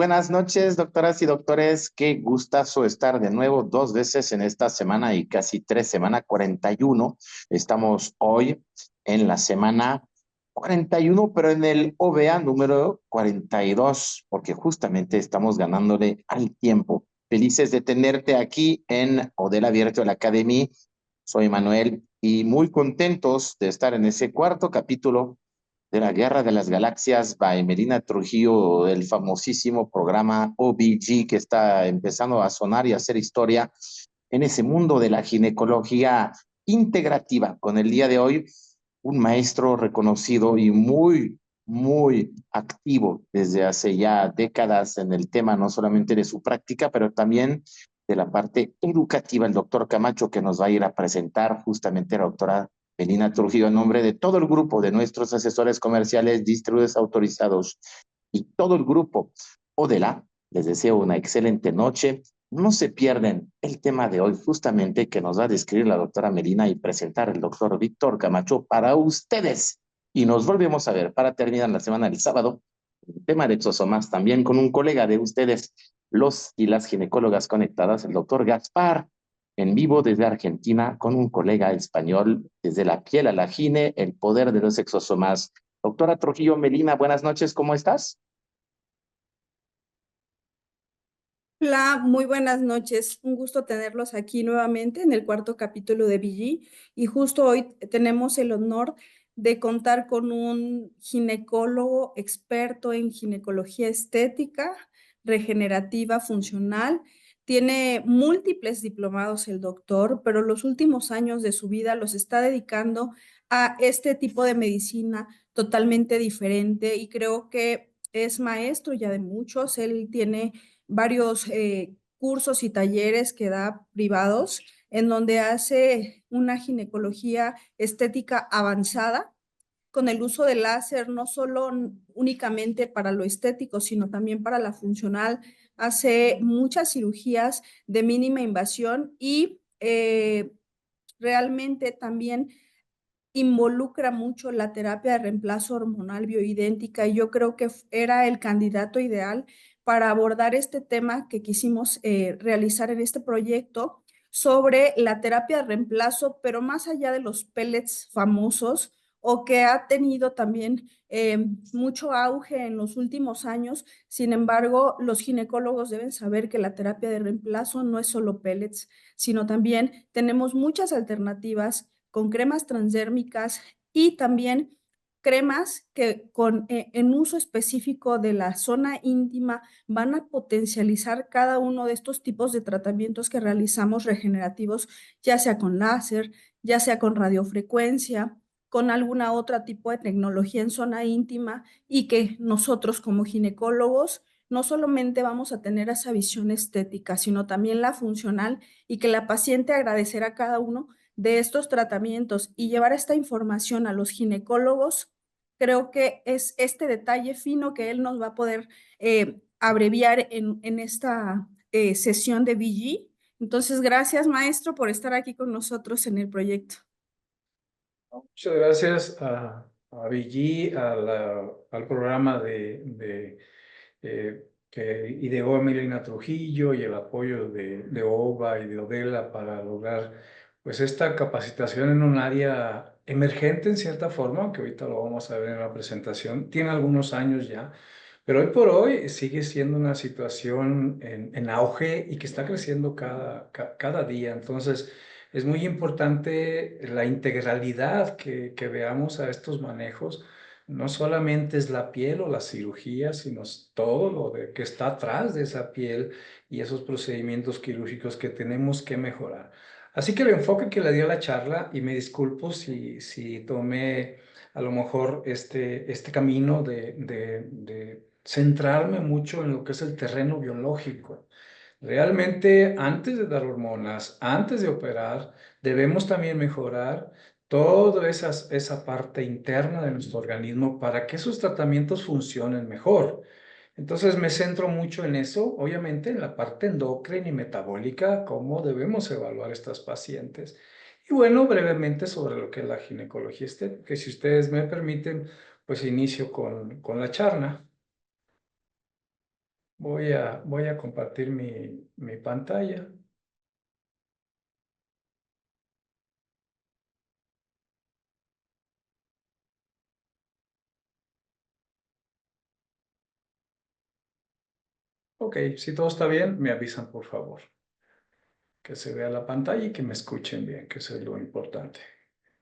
buenas noches, doctoras y doctores. Qué gustazo estar de nuevo dos veces en esta semana y casi tres, semana 41. Estamos hoy en la semana 41, pero en el OVA número 42, porque justamente estamos ganándole al tiempo. Felices de tenerte aquí en Odela Virtual Academy. Soy Manuel y muy contentos de estar en ese cuarto capítulo de la Guerra de las Galaxias by Melina Trujillo, el famosísimo programa OBG que está empezando a sonar y a hacer historia en ese mundo de la ginecología integrativa. Con el día de hoy, un maestro reconocido y muy activo desde hace ya décadas en el tema, no solamente de su práctica, pero también de la parte educativa, el doctor Camacho, que nos va a ir a presentar justamente la doctora Melina Trujillo, en nombre de todo el grupo de nuestros asesores comerciales, distribuidores autorizados y todo el grupo Odela. Les deseo una excelente noche. No se pierden el tema de hoy, justamente que nos va a describir la doctora Melina y presentar el doctor Víctor Camacho para ustedes. Y nos volvemos a ver para terminar la semana del sábado, el tema de exosomas, también con un colega de ustedes, los y las ginecólogas conectadas, el doctor Gaspar, en vivo desde Argentina, con un colega español, desde la piel a la gine, el poder de los exosomas. Doctora Trujillo Melina, buenas noches, ¿cómo estás? Hola, muy buenas noches. Un gusto tenerlos aquí nuevamente en el cuarto capítulo de BG. Y justo hoy tenemos el honor de contar con un ginecólogo experto en ginecología estética, regenerativa, funcional. Tiene múltiples diplomados el doctor, pero los últimos años de su vida los está dedicando a este tipo de medicina totalmente diferente y creo que es maestro ya de muchos. Él tiene varios cursos y talleres que da privados en donde hace una ginecología estética avanzada con el uso del láser, no solo únicamente para lo estético, sino también para la funcional. Hace muchas cirugías de mínima invasión y realmente también involucra mucho la terapia de reemplazo hormonal bioidéntica y yo creo que era el candidato ideal para abordar este tema que quisimos realizar en este proyecto sobre la terapia de reemplazo, pero más allá de los pellets famosos o que ha tenido también mucho auge en los últimos años. Sin embargo, los ginecólogos deben saber que la terapia de reemplazo no es solo pellets, sino también tenemos muchas alternativas con cremas transdérmicas y también cremas que en uso específico de la zona íntima van a potencializar cada uno de estos tipos de tratamientos que realizamos regenerativos, ya sea con láser, ya sea con radiofrecuencia, con alguna otra tipo de tecnología en zona íntima y que nosotros como ginecólogos no solamente vamos a tener esa visión estética, sino también la funcional y que la paciente agradecerá a cada uno de estos tratamientos y llevar esta información a los ginecólogos, creo que es este detalle fino que él nos va a poder abreviar en esta sesión de VG. Entonces, gracias, maestro, por estar aquí con nosotros en el proyecto. Muchas gracias a VG, al programa que ideó Emilina Trujillo y el apoyo de OVA y de Odela para lograr pues esta capacitación en un área emergente en cierta forma, que ahorita lo vamos a ver en la presentación. Tiene algunos años ya, pero hoy por hoy sigue siendo una situación en auge y que está creciendo cada día. Entonces, es muy importante la integralidad que veamos a estos manejos. No solamente es la piel o la cirugía, sino es todo lo que está atrás de esa piel y esos procedimientos quirúrgicos que tenemos que mejorar. Así que el enfoque que le dio la charla, y me disculpo si tomé a lo mejor este camino de centrarme mucho en lo que es el terreno biológico. Realmente, antes de dar hormonas, antes de operar, debemos también mejorar toda esa parte interna de nuestro organismo para que esos tratamientos funcionen mejor. Entonces me centro mucho en eso, obviamente en la parte endocrina y metabólica, cómo debemos evaluar estas pacientes. Y bueno, brevemente sobre lo que es la ginecología estética, que si ustedes me permiten, pues inicio con la charla. Voy a compartir mi pantalla. Ok, si todo está bien, me avisan, por favor. Que se vea la pantalla y que me escuchen bien, que eso es lo importante.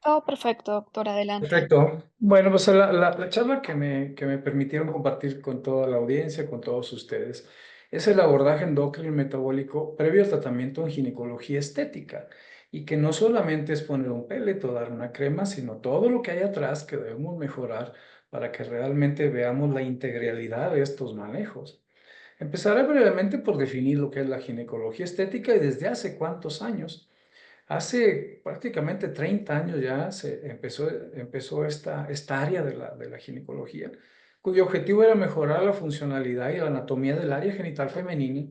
Todo perfecto, doctor, adelante. Perfecto. Bueno, pues la charla que me permitieron compartir con toda la audiencia, con todos ustedes, es el abordaje endocrino y metabólico previo al tratamiento en ginecología estética. Y que no solamente es poner un pellet o dar una crema, sino todo lo que hay atrás que debemos mejorar para que realmente veamos la integralidad de estos manejos. Empezaré brevemente por definir lo que es la ginecología estética y desde hace cuántos años. Hace prácticamente 30 años ya se empezó esta área de la ginecología, cuyo objetivo era mejorar la funcionalidad y la anatomía del área genital femenina.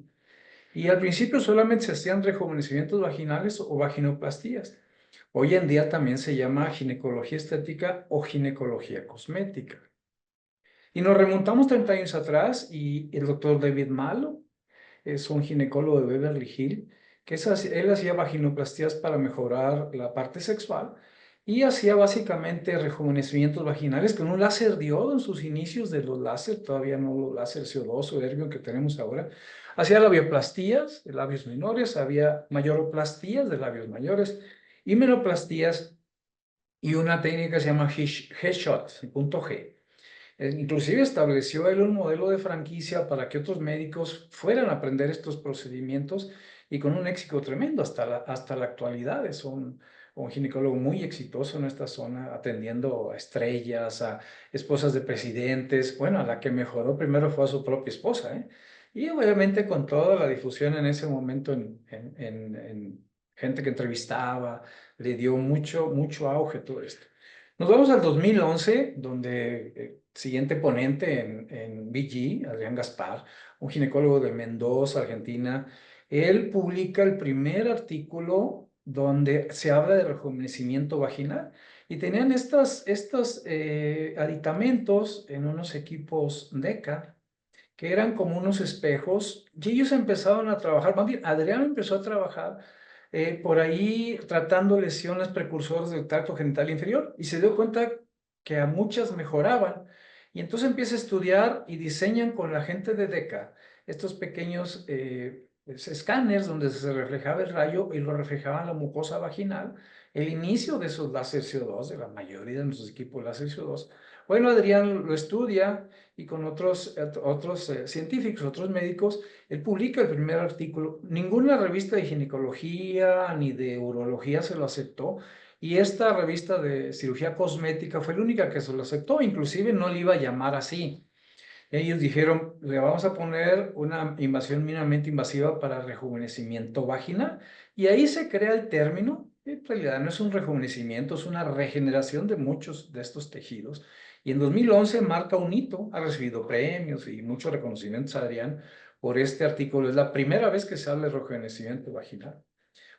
Y al principio solamente se hacían rejuvenecimientos vaginales o vaginoplastías. Hoy en día también se llama ginecología estética o ginecología cosmética. Y nos remontamos 30 años atrás y el doctor David Malo es un ginecólogo de Beverly Hills, él hacía vaginoplastías para mejorar la parte sexual y hacía básicamente rejuvenecimientos vaginales con un láser diodo en sus inicios de los láser, todavía no los láser CO2 o Erbium que tenemos ahora. Hacía labioplastías de labios menores, había mayoroplastías de labios mayores, himenoplastías y una técnica que se llama G-Shot, punto G. Inclusive estableció él un modelo de franquicia para que otros médicos fueran a aprender estos procedimientos y con un éxito tremendo hasta la actualidad. Es un ginecólogo muy exitoso en esta zona, atendiendo a estrellas, a esposas de presidentes. Bueno, a la que mejoró primero fue a su propia esposa, ¿eh? Y obviamente con toda la difusión en ese momento en gente que entrevistaba, le dio mucho auge todo esto. Nos vamos al 2011, donde siguiente ponente en BG, Adrián Gaspar, un ginecólogo de Mendoza, Argentina, él publica el primer artículo donde se habla de rejuvenecimiento vaginal y tenían estos aditamentos en unos equipos DECA que eran como unos espejos, y ellos empezaron a trabajar, más bien Adrián empezó a trabajar por ahí tratando lesiones precursoras del tracto genital inferior y se dio cuenta que a muchas mejoraban. Y entonces empieza a estudiar y diseñan con la gente de DECA estos pequeños escáneres donde se reflejaba el rayo y lo reflejaba en la mucosa vaginal. El inicio de esos láser CO2, de la mayoría de nuestros equipos láser CO2. Bueno, Adrián lo estudia y con otros científicos, otros médicos, él publica el primer artículo. Ninguna revista de ginecología ni de urología se lo aceptó. Y esta revista de cirugía cosmética fue la única que se lo aceptó. Inclusive no le iba a llamar así. Ellos dijeron, le vamos a poner una invasión mínimamente invasiva para rejuvenecimiento vaginal. Y ahí se crea el término. En realidad no es un rejuvenecimiento, es una regeneración de muchos de estos tejidos. Y en 2011 marca un hito, ha recibido premios y muchos reconocimientos, Adrián, por este artículo. Es la primera vez que se habla de rejuvenecimiento vaginal.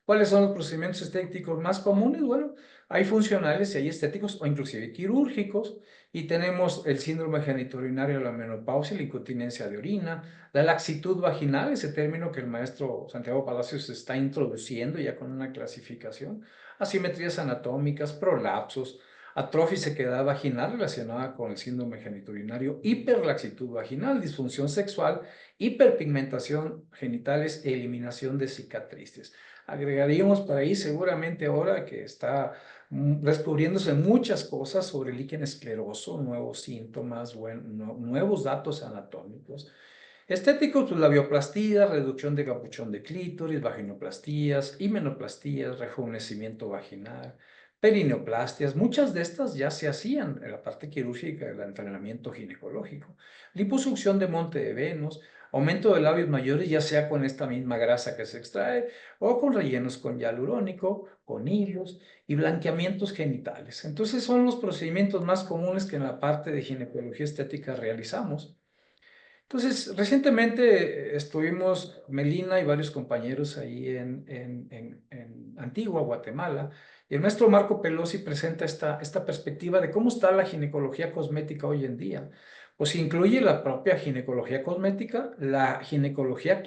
¿Cuáles son los procedimientos estéticos más comunes? Bueno, hay funcionales y hay estéticos o inclusive quirúrgicos. Y tenemos el síndrome genitourinario, la menopausia, la incontinencia de orina, la laxitud vaginal, ese término que el maestro Santiago Palacios está introduciendo ya con una clasificación, asimetrías anatómicas, prolapsos, atrofia y sequedad vaginal relacionada con el síndrome genitourinario, hiperlaxitud vaginal, disfunción sexual, hiperpigmentación genitales, eliminación de cicatrices. Agregaríamos por ahí seguramente ahora que está descubriéndose muchas cosas sobre el líquen escleroso, nuevos síntomas, nuevos datos anatómicos. Estéticos, pues labioplastías, reducción de capuchón de clítoris, vaginoplastías, himenoplastías, rejuvenecimiento vaginal, perineoplastias. Muchas de estas ya se hacían en la parte quirúrgica del entrenamiento ginecológico. Liposucción de monte de Venus, aumento de labios mayores, ya sea con esta misma grasa que se extrae o con rellenos con hialurónico, con hilos y blanqueamientos genitales. Entonces son los procedimientos más comunes que en la parte de ginecología estética realizamos. Entonces, recientemente estuvimos, Melina y varios compañeros ahí en Antigua, Guatemala, y el maestro Marco Pelosi presenta esta perspectiva de cómo está la ginecología cosmética hoy en día. pues incluye la propia ginecología cosmética, la ginecología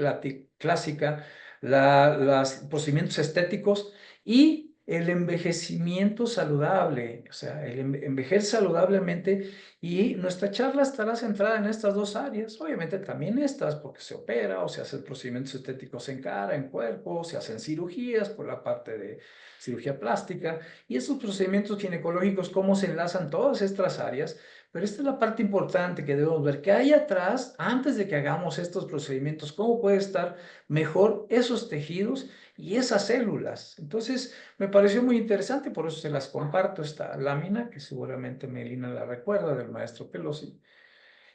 clásica, los procedimientos estéticos y el envejecimiento saludable, o sea, el envejecer saludablemente, y nuestra charla estará centrada en estas dos áreas, obviamente también estas, porque se opera o se hacen procedimientos estéticos en cara, en cuerpo, se hacen cirugías por la parte de cirugía plástica, y esos procedimientos ginecológicos, cómo se enlazan todas estas áreas. Pero esta es la parte importante que debemos ver, que hay atrás, antes de que hagamos estos procedimientos, cómo puede estar mejor esos tejidos y esas células. Entonces, me pareció muy interesante, por eso se las comparto, esta lámina, que seguramente Melina la recuerda, del maestro Pelosi.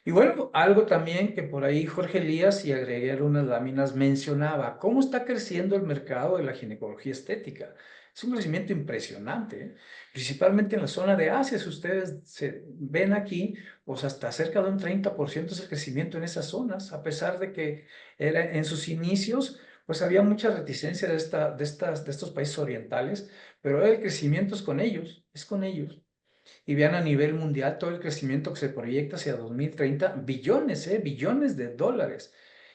Y bueno, algo también que por ahí Jorge Elías, y agregué algunas láminas, mencionaba cómo está creciendo el mercado de la ginecología estética. Es un crecimiento impresionante, ¿eh? Principalmente en la zona de Asia. Si ustedes se ven aquí, pues hasta cerca de un 30% es el crecimiento en esas zonas, a pesar de que era, en sus inicios pues había mucha reticencia de estos países orientales, pero el crecimiento es con ellos, es con ellos. Y vean a nivel mundial todo el crecimiento que se proyecta hacia 2030, billones de dólares.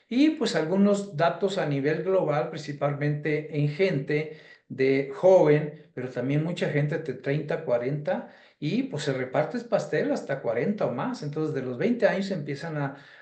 Y pues algunos datos a nivel global, principalmente en gente de joven, pero también mucha gente de 30, 40, y pues se reparte el pastel hasta 40 o más. Entonces, de los 20 años empiezan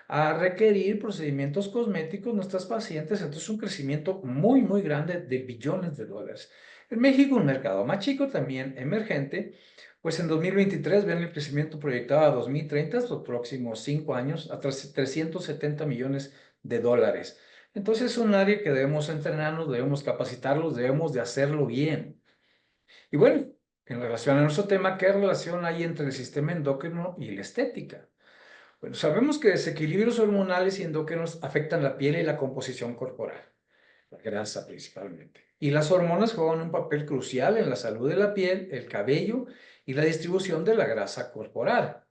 a requerir procedimientos cosméticos nuestras pacientes. Entonces, un crecimiento muy, muy grande de billones de dólares. En México, un mercado más chico, también emergente, pues en 2023 ven el crecimiento proyectado a 2030, los próximos 5 años, a 370 millones de dólares. Entonces es un área que debemos entrenarnos, debemos capacitarlos, debemos de hacerlo bien. Y bueno, en relación a nuestro tema, ¿qué relación hay entre el sistema endocrino y la estética? Bueno, sabemos que desequilibrios hormonales y endócrinos afectan la piel y la composición corporal, la grasa principalmente. Y las hormonas juegan un papel crucial en la salud de la piel, el cabello y la distribución de la grasa corporal.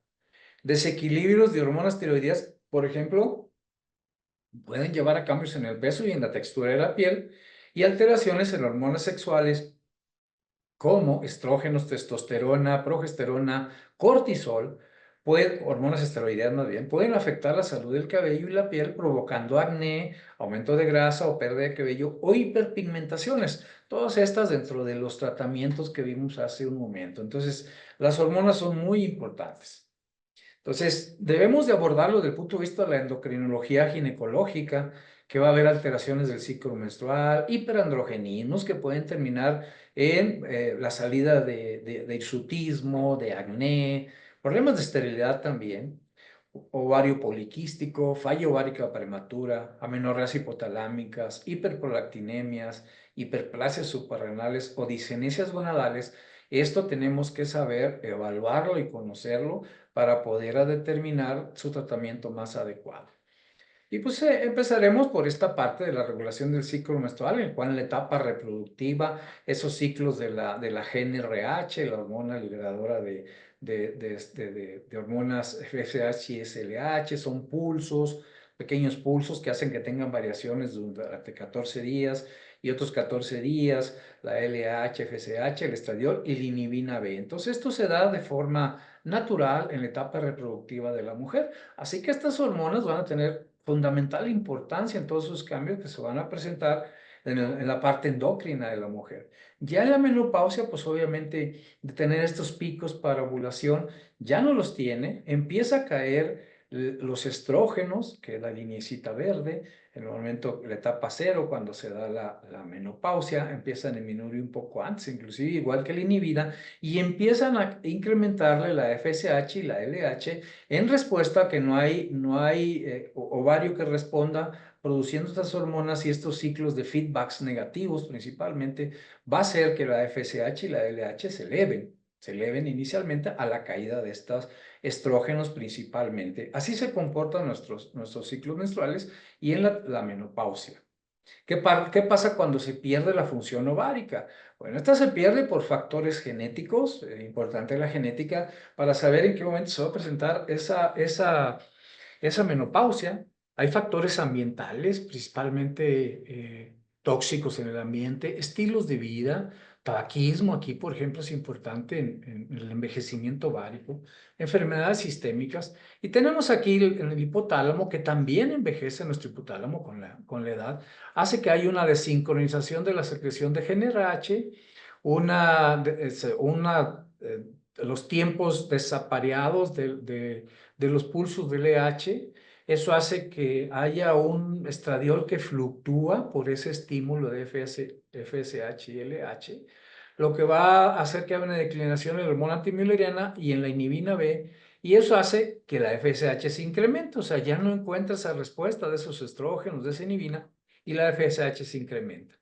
Desequilibrios de hormonas tiroideas, por ejemplo, pueden llevar a cambios en el peso y en la textura de la piel, y alteraciones en hormonas sexuales como estrógenos, testosterona, progesterona, cortisol, hormonas esteroideas más bien, pueden afectar la salud del cabello y la piel, provocando acné, aumento de grasa o pérdida de cabello o hiperpigmentaciones. Todas estas dentro de los tratamientos que vimos hace un momento. Entonces, las hormonas son muy importantes. Entonces, debemos de abordarlo desde el punto de vista de la endocrinología ginecológica, que va a haber alteraciones del ciclo menstrual, hiperandrogenismos que pueden terminar en la salida de hirsutismo, de acné, problemas de esterilidad también, ovario poliquístico, falla ovárica prematura, amenorreas hipotalámicas, hiperprolactinemias, hiperplasias suprarrenales o disgenesias gonadales. Esto tenemos que saber evaluarlo y conocerlo para poder determinar su tratamiento más adecuado. Y pues empezaremos por esta parte de la regulación del ciclo menstrual, en el cual en la etapa reproductiva, esos ciclos de la GnRH, la hormona liberadora de hormonas FSH y SLH, son pulsos, pequeños pulsos que hacen que tengan variaciones durante 14 días y otros 14 días, la LH, FSH, el estradiol y la inhibina B. Entonces esto se da de forma natural en la etapa reproductiva de la mujer. Así que estas hormonas van a tener fundamental importancia en todos esos cambios que se van a presentar en la parte endocrina de la mujer. Ya en la menopausia, pues obviamente de tener estos picos para ovulación, ya no los tiene, empieza a caer los estrógenos, que es la lineecita verde, en el momento, la etapa cero, cuando se da la menopausia, empiezan a disminuir un poco antes, inclusive igual que la inhibida, y empiezan a incrementarle la FSH y la LH en respuesta a que no hay ovario que responda produciendo estas hormonas, y estos ciclos de feedbacks negativos principalmente va a hacer que la FSH y la LH se eleven inicialmente a la caída de estos estrógenos principalmente. Así se comportan nuestros ciclos menstruales y en la menopausia. ¿Qué pasa cuando se pierde la función ovárica? Bueno, esta se pierde por factores genéticos, importante la genética, para saber en qué momento se va a presentar esa menopausia. Hay factores ambientales, principalmente tóxicos en el ambiente, estilos de vida, Tabaquismo aquí, por ejemplo, es importante en el envejecimiento ovárico, enfermedades sistémicas. Y tenemos aquí en el hipotálamo, que también envejece nuestro hipotálamo con la edad, hace que haya una desincronización de la secreción de GnRH, los tiempos desapareados de los pulsos del LH. Eso hace que haya un estradiol que fluctúa por ese estímulo de FSH y LH, lo que va a hacer que haya una declinación en la hormona antimülleriana y en la inhibina B, y eso hace que la FSH se incremente, o sea, ya no encuentra esa respuesta de esos estrógenos, de esa inhibina, y la FSH se incrementa.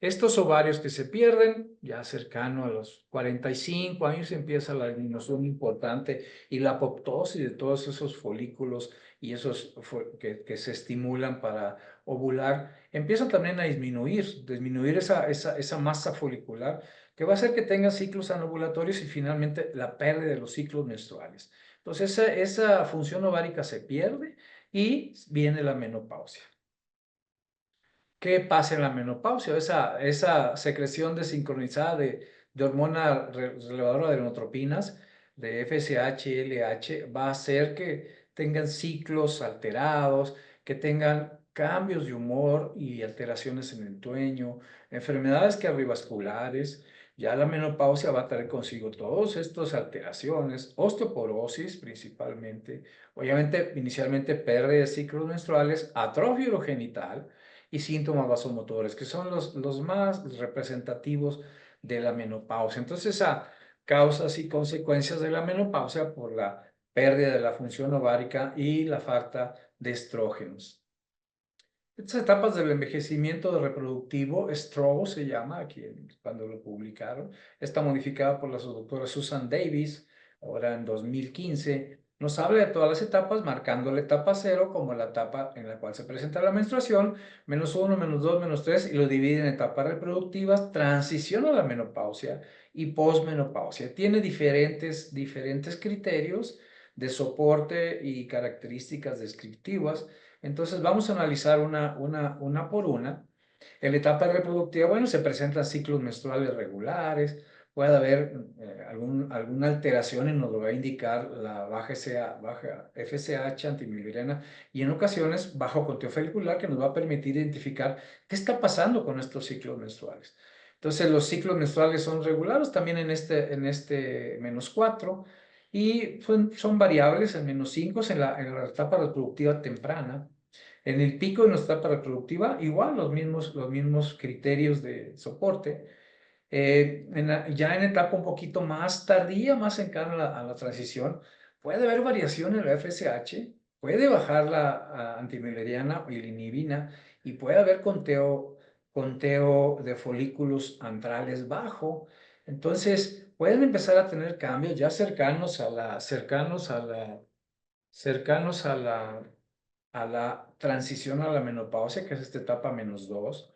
Estos ovarios que se pierden, ya cercano a los 45 años, empieza la disminución importante y la apoptosis de todos esos folículos y esos que se estimulan para ovular, empiezan también a disminuir esa masa folicular, que va a hacer que tengan ciclos anovulatorios y finalmente la pérdida de los ciclos menstruales. Entonces esa función ovárica se pierde y viene la menopausia. ¿Qué pasa en la menopausia? Esa secreción desincronizada de hormona relevadora de gonadotropinas, de FSH y LH, va a hacer que tengan ciclos alterados, que tengan cambios de humor y alteraciones en el sueño, enfermedades cardiovasculares. Ya la menopausia va a traer consigo todas estas alteraciones, osteoporosis principalmente, obviamente inicialmente pérdida de ciclos menstruales, atrofia urogenital y síntomas vasomotores, que son los más representativos de la menopausia. Entonces, a causas y consecuencias de la menopausia por la pérdida de la función ovárica y la falta de estrógenos. Estas etapas del envejecimiento reproductivo, STRO se llama, aquí cuando lo publicaron, está modificada por la doctora Susan Davis, ahora en 2015, nos habla de todas las etapas, marcando la etapa 0 como la etapa en la cual se presenta la menstruación, -1, -2, -3, y lo divide en etapas reproductivas, transición a la menopausia y posmenopausia. Tiene diferentes criterios de soporte y características descriptivas. Entonces vamos a analizar una por una. En la etapa reproductiva, bueno, se presentan ciclos menstruales regulares, puede haber alguna alteración y nos lo va a indicar la baja FSH antimülleriana y en ocasiones bajo conteo folicular, que nos va a permitir identificar qué está pasando con estos ciclos menstruales. Entonces los ciclos menstruales son regulares también en este -4 y son variables en -5 en la etapa reproductiva temprana. En el pico de nuestra etapa reproductiva, igual los mismos criterios de soporte. Ya en etapa un poquito más tardía, más cercana a la transición, puede haber variación en la FSH, puede bajar la antimülleriana y la inhibina, y puede haber conteo de folículos antrales bajo. Entonces, pueden empezar a tener cambios ya cercanos a la transición a la menopausia, que es esta etapa -2.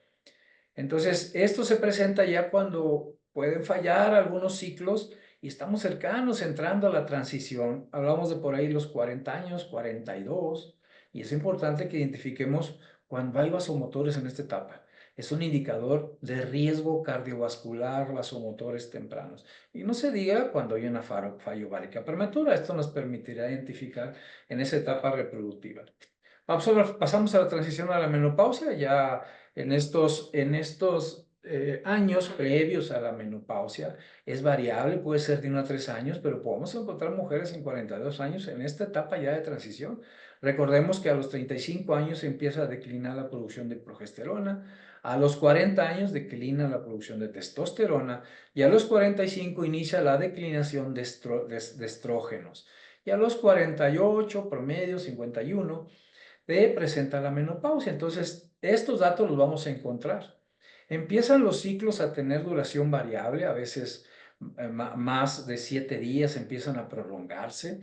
Entonces, esto se presenta ya cuando pueden fallar algunos ciclos y estamos cercanos entrando a la transición. Hablamos de por ahí los 40 años, 42, y es importante que identifiquemos cuando hay vasomotores en esta etapa. Es un indicador de riesgo cardiovascular, vasomotores tempranos. Y no se diga cuando hay una falla ovárica prematura. Esto nos permitirá identificar en esa etapa reproductiva. Pasamos a la transición a la menopausia, ya en estos años previos a la menopausia. Es variable, puede ser de 1 a 3 años, pero podemos encontrar mujeres en 42 años en esta etapa ya de transición. Recordemos que a los 35 años empieza a declinar la producción de progesterona, a los 40 años declina la producción de testosterona y a los 45 inicia la declinación de estrógenos. Y a los 48, promedio 51, presenta la menopausia. Entonces, estos datos los vamos a encontrar. Empiezan los ciclos a tener duración variable, a veces más de 7 días empiezan a prolongarse.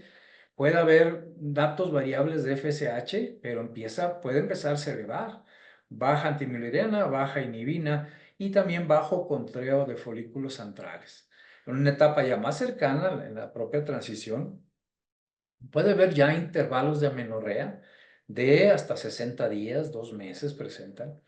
Puede haber datos variables de FSH, pero puede empezarse a elevar. Baja antimülleriana, baja inhibina y también bajo conteo de folículos antrales. En una etapa ya más cercana, en la propia transición, puede haber ya intervalos de amenorrea de hasta 60 días, 2 meses presentan.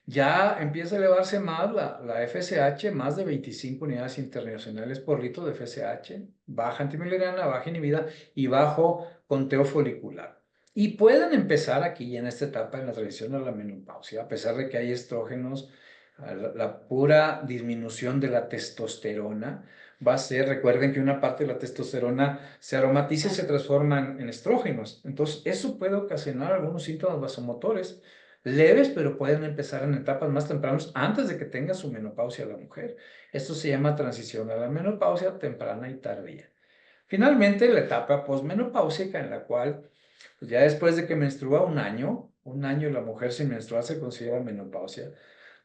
ya empieza a elevarse más la FSH, más de 25 unidades internacionales por litro de FSH, baja antimileriana, baja inhibida y bajo conteo folicular. Y pueden empezar aquí en esta etapa en la transición a la menopausia, a pesar de que hay estrógenos, la pura disminución de la testosterona va a ser, recuerden que una parte de la testosterona se aromatiza y se transforma en estrógenos. Entonces, eso puede ocasionar algunos síntomas vasomotores leves, pero pueden empezar en etapas más tempranas antes de que tenga su menopausia la mujer. Esto se llama transición a la menopausia temprana y tardía. Finalmente, la etapa posmenopáusica en la cual, pues ya después de que menstrua un año la mujer sin menstruar se considera menopausia.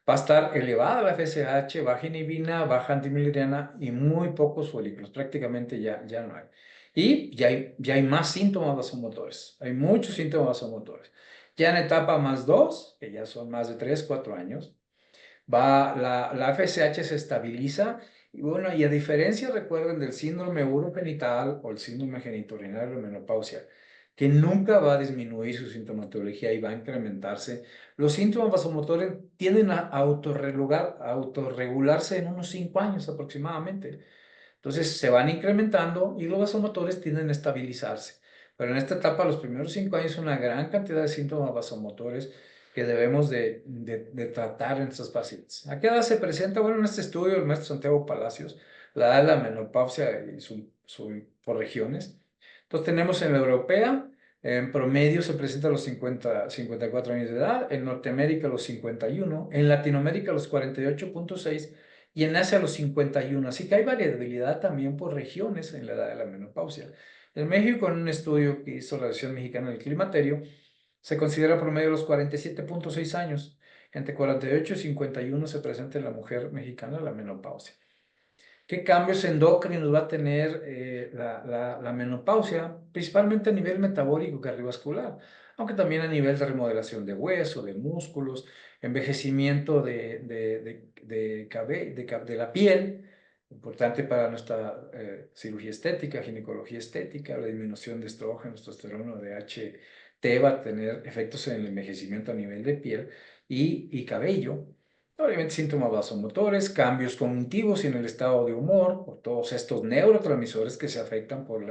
Va a estar elevada la FSH, baja inhibina, baja antimileriana y muy pocos folículos, prácticamente ya no hay. Y ya hay más síntomas vasomotores, hay muchos síntomas vasomotores. Ya en etapa más 2, que ya son más de 3, 4 años, la FSH se estabiliza y bueno, y a diferencia, recuerden, del síndrome urogenital o el síndrome genitourinario de menopausia, que nunca va a disminuir su sintomatología y va a incrementarse, los síntomas vasomotores tienden a autorregularse en unos 5 años aproximadamente. Entonces se van incrementando y los vasomotores tienden a estabilizarse. Pero en esta etapa, los primeros 5 años, una gran cantidad de síntomas vasomotores que debemos de tratar en estos pacientes. ¿A qué edad se presenta? Bueno, en este estudio del maestro Santiago Palacios, la edad de la menopausia y por regiones. Entonces tenemos en la europea, en promedio se presenta a los 54 años de edad, en Norteamérica a los 51, en Latinoamérica a los 48.6 y en Asia a los 51. Así que hay variabilidad también por regiones en la edad de la menopausia. En México, en un estudio que hizo la Asociación Mexicana del Climaterio, se considera promedio los 47.6 años. Entre 48 y 51 se presenta en la mujer mexicana la menopausia. ¿Qué cambios endocrinos va a tener la menopausia? Principalmente a nivel metabólico cardiovascular, aunque también a nivel de remodelación de hueso, de músculos, envejecimiento de la piel, importante para nuestra cirugía estética, ginecología estética, la disminución de estrógeno, testosterona, de HT va a tener efectos en el envejecimiento a nivel de piel y cabello. Obviamente síntomas vasomotores, cambios cognitivos y en el estado de humor, por todos estos neurotransmisores que se afectan por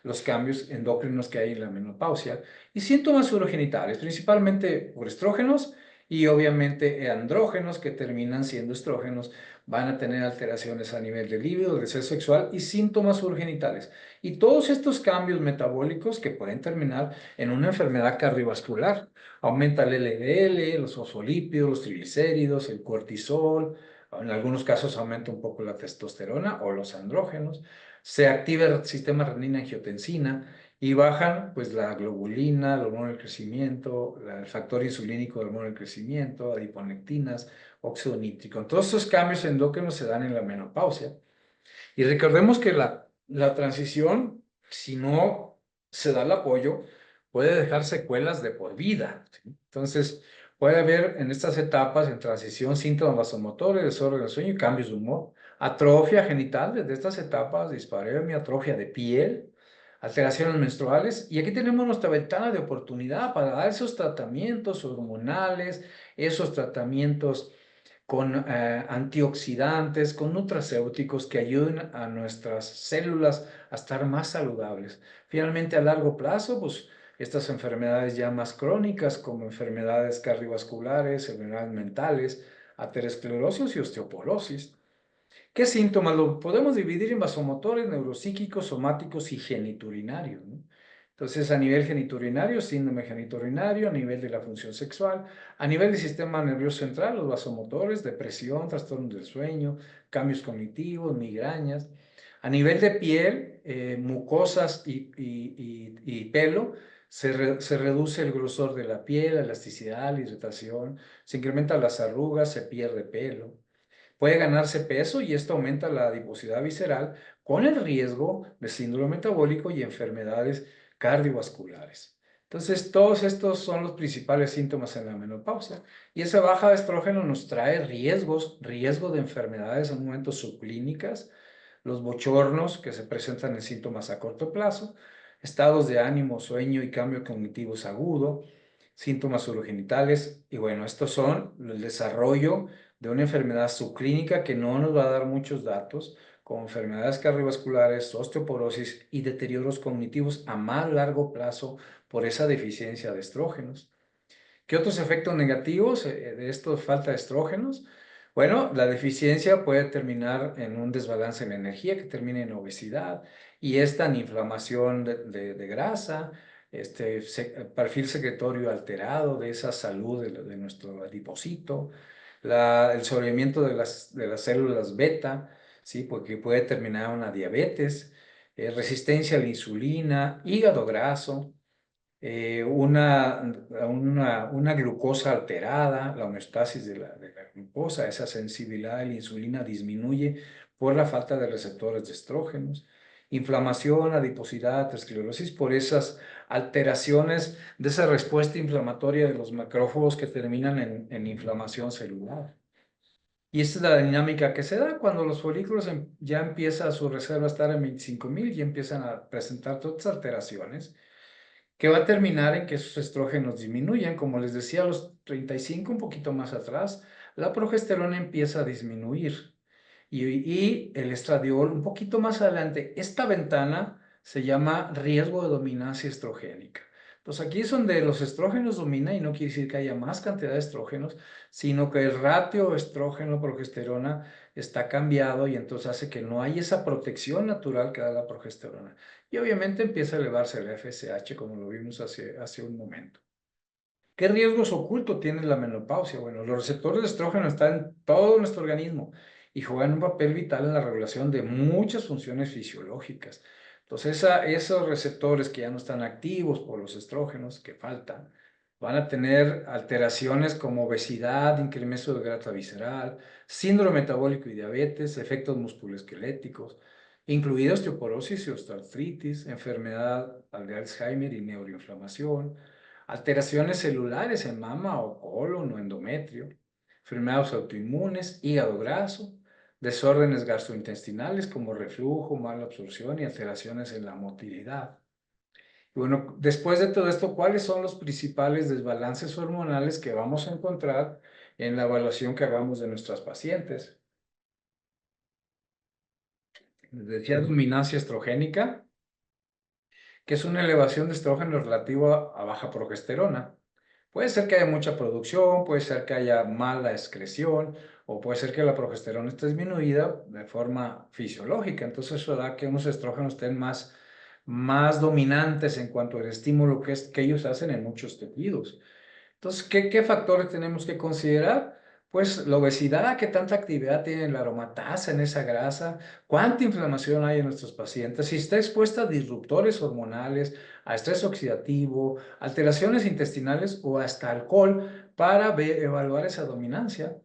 los cambios endocrinos que hay en la menopausia, y síntomas urogenitales, principalmente por estrógenos y obviamente andrógenos que terminan siendo estrógenos, van a tener alteraciones a nivel de libido, del deseo sexual y síntomas urogenitales. Y todos estos cambios metabólicos que pueden terminar en una enfermedad cardiovascular. Aumenta el LDL, los fosfolípidos, los triglicéridos, el cortisol, en algunos casos aumenta un poco la testosterona o los andrógenos, se activa el sistema renina-angiotensina y bajan pues la globulina, el hormona del crecimiento, el factor insulínico del hormona del crecimiento, adiponectinas, óxido nítrico. Todos estos cambios endócrinos se dan en la menopausia. Y recordemos que la transición, si no se da el apoyo, puede dejar secuelas de por vida. ¿Sí? Entonces, puede haber en estas etapas, en transición, síntomas vasomotores, desorden del sueño y cambios de humor, atrofia genital desde estas etapas, dispareunia, atrofia de piel, alteraciones menstruales. Y aquí tenemos nuestra ventana de oportunidad para dar esos tratamientos hormonales, esos tratamientos con antioxidantes, con nutracéuticos que ayuden a nuestras células a estar más saludables. Finalmente, a largo plazo, pues estas enfermedades ya más crónicas, como enfermedades cardiovasculares, enfermedades mentales, aterosclerosis y osteoporosis. ¿Qué síntomas? Lo podemos dividir en vasomotores, neuropsíquicos, somáticos y geniturinarios, ¿no? Entonces, a nivel genitourinario, síndrome genitourinario, a nivel de la función sexual, a nivel del sistema nervioso central, los vasomotores, depresión, trastornos del sueño, cambios cognitivos, migrañas. A nivel de piel, mucosas y pelo, se reduce el grosor de la piel, la elasticidad, la hidratación, se incrementan las arrugas, se pierde pelo. Puede ganarse peso y esto aumenta la adiposidad visceral con el riesgo de síndrome metabólico y enfermedades cardiovasculares. Entonces, todos estos son los principales síntomas en la menopausia. Y esa baja de estrógeno nos trae riesgo de enfermedades en momentos subclínicas, los bochornos que se presentan en síntomas a corto plazo, estados de ánimo, sueño y cambio cognitivo agudo, síntomas urogenitales. Y bueno, estos son el desarrollo de una enfermedad subclínica que no nos va a dar muchos datos, como enfermedades cardiovasculares, osteoporosis y deterioros cognitivos a más largo plazo por esa deficiencia de estrógenos. ¿Qué otros efectos negativos de esto falta de estrógenos? Bueno, la deficiencia puede terminar en un desbalance en la energía que termina en obesidad y esta en inflamación de grasa, perfil secretorio alterado de esa salud de nuestro adipocito, el sobrevivimiento de las células beta, ¿sí? Porque puede terminar en una diabetes, resistencia a la insulina, hígado graso, una glucosa alterada, la homeostasis de la glucosa, esa sensibilidad a la insulina disminuye por la falta de receptores de estrógenos, inflamación, adiposidad, esclerosis, por esas alteraciones de esa respuesta inflamatoria de los macrófagos que terminan en inflamación celular. Y esta es la dinámica que se da cuando los folículos ya empieza su reserva a estar en 25,000 y empiezan a presentar todas estas alteraciones que va a terminar en que esos estrógenos disminuyen. Como les decía, a los 35, un poquito más atrás, la progesterona empieza a disminuir y el estradiol un poquito más adelante. Esta ventana se llama riesgo de dominancia estrogénica. Entonces aquí es donde los estrógenos dominan y no quiere decir que haya más cantidad de estrógenos, sino que el ratio estrógeno-progesterona está cambiado y entonces hace que no haya esa protección natural que da la progesterona. Y obviamente empieza a elevarse el FSH como lo vimos hace un momento. ¿Qué riesgos ocultos tiene la menopausia? Bueno, los receptores de estrógeno están en todo nuestro organismo y juegan un papel vital en la regulación de muchas funciones fisiológicas. Entonces, esos receptores que ya no están activos por los estrógenos que faltan, van a tener alteraciones como obesidad, incremento de grasa visceral, síndrome metabólico y diabetes, efectos musculoesqueléticos, incluida osteoporosis y osteoartritis, enfermedad de Alzheimer y neuroinflamación, alteraciones celulares en mama o colon o endometrio, enfermedades autoinmunes, hígado graso, desórdenes gastrointestinales como reflujo, mala absorción y alteraciones en la motilidad. Y bueno, después de todo esto, ¿cuáles son los principales desbalances hormonales que vamos a encontrar en la evaluación que hagamos de nuestras pacientes? Les decía dominancia estrogénica, que es una elevación de estrógeno relativo a baja progesterona. Puede ser que haya mucha producción, puede ser que haya mala excreción, o puede ser que la progesterona esté disminuida de forma fisiológica. Entonces eso da que unos estrógenos estén más dominantes en cuanto al estímulo que ellos hacen en muchos tejidos. Entonces, ¿qué factores tenemos que considerar? Pues la obesidad, qué tanta actividad tiene la aromatasa en esa grasa, cuánta inflamación hay en nuestros pacientes, si está expuesta a disruptores hormonales, a estrés oxidativo, alteraciones intestinales o hasta alcohol para evaluar esa dominancia.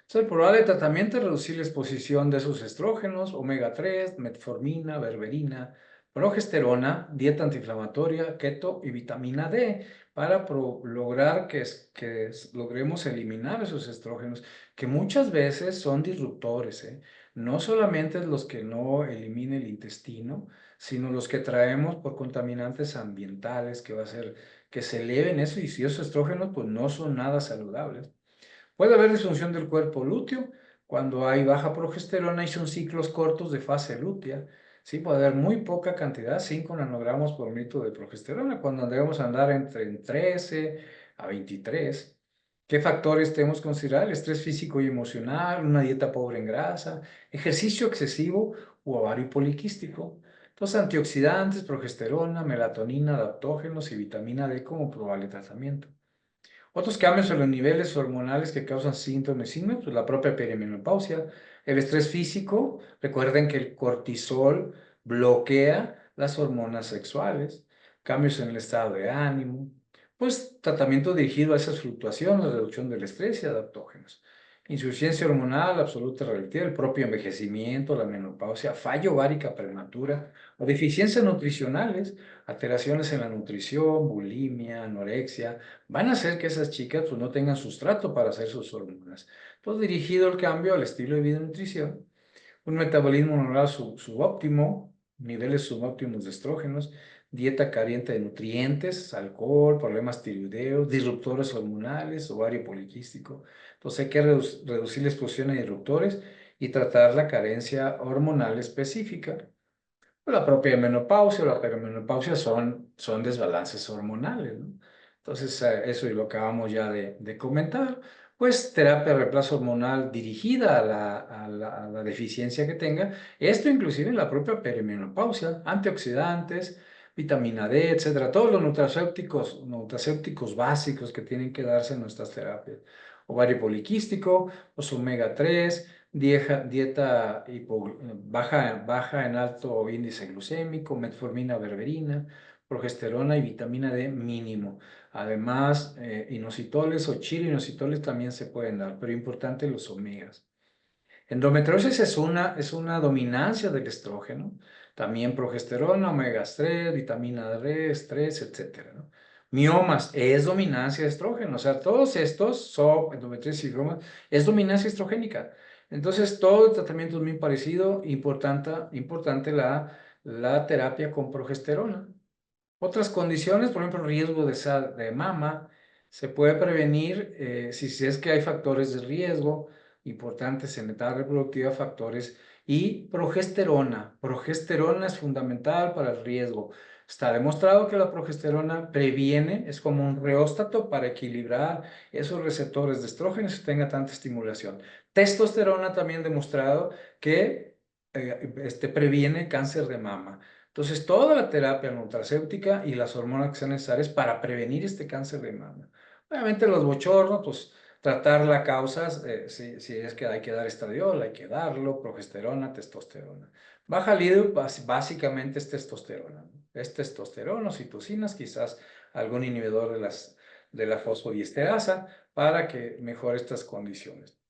Entonces, el probable tratamiento es reducir la exposición de esos estrógenos, omega 3, metformina, berberina, progesterona, dieta antiinflamatoria, keto y vitamina D para lograr que logremos eliminar esos estrógenos que muchas veces son disruptores, ¿eh? No solamente los que no elimina el intestino, sino los que traemos por contaminantes ambientales que va a hacer que se eleven eso y si esos estrógenos pues no son nada saludables. Puede haber disfunción del cuerpo lúteo cuando hay baja progesterona y son ciclos cortos de fase lútea. Sí, puede haber muy poca cantidad, 5 nanogramos por litro de progesterona, cuando debemos andar entre 13 a 23. ¿Qué factores tenemos que considerar? El estrés físico y emocional, una dieta pobre en grasa, ejercicio excesivo u ovario poliquístico. Entonces, antioxidantes, progesterona, melatonina, adaptógenos y vitamina D como probable tratamiento. Otros cambios en los niveles hormonales que causan síntomas, pues la propia perimenopausia, el estrés físico, recuerden que el cortisol bloquea las hormonas sexuales, cambios en el estado de ánimo, pues tratamiento dirigido a esas fluctuaciones, reducción del estrés y adaptógenos. Insuficiencia hormonal absoluta relativa, el propio envejecimiento, la menopausia, fallo ovárica prematura o deficiencias nutricionales, alteraciones en la nutrición, bulimia, anorexia, van a hacer que esas chicas pues, no tengan sustrato para hacer sus hormonas. Todo dirigido al cambio al estilo de vida y nutrición, un metabolismo normal subóptimo, niveles subóptimos de estrógenos, dieta carente de nutrientes, alcohol, problemas tiroideos, disruptores hormonales, ovario poliquístico. Entonces hay que reducir la exposición a disruptores y tratar la carencia hormonal específica. La propia menopausia o la perimenopausia son desbalances hormonales, ¿no? Entonces, eso es lo que acabamos ya de comentar. Pues terapia de reemplazo hormonal dirigida a la deficiencia que tenga. Esto inclusive en la propia perimenopausia, antioxidantes, vitamina D, etcétera. Todos los nutracéuticos básicos que tienen que darse en nuestras terapias. Ovario poliquístico, los omega 3, dieta baja en alto índice glucémico, metformina, berberina, progesterona y vitamina D mínimo. Además, inositoles o chilinositoles también se pueden dar, pero importante los omegas. Endometriosis es una dominancia del estrógeno, también progesterona, omegas 3, vitamina D, estrés, etc., ¿no? Miomas es dominancia de estrógeno, o sea, todos estos, SOP, endometriosis y miomas, es dominancia estrogénica. Entonces, todo el tratamiento es muy parecido, importante la terapia con progesterona. Otras condiciones, por ejemplo, riesgo de mama, se puede prevenir si es que hay factores de riesgo importantes en la etapa reproductiva, factores y progesterona. Progesterona es fundamental para el riesgo. Está demostrado que la progesterona previene, es como un reóstato para equilibrar esos receptores de estrógeno y tenga tanta estimulación. Testosterona también demostrado que previene cáncer de mama. Entonces, toda la terapia nutracéutica y las hormonas que sean necesarias para prevenir este cáncer de mama. Obviamente los bochornos, pues tratar la causa, si es que hay que dar estradiol, hay que darlo, progesterona, testosterona. Baja libido, básicamente es testosterona, ¿no? Es testosterona, citocinas, quizás algún inhibidor de la fosfodiesterasa para que mejore estas condiciones.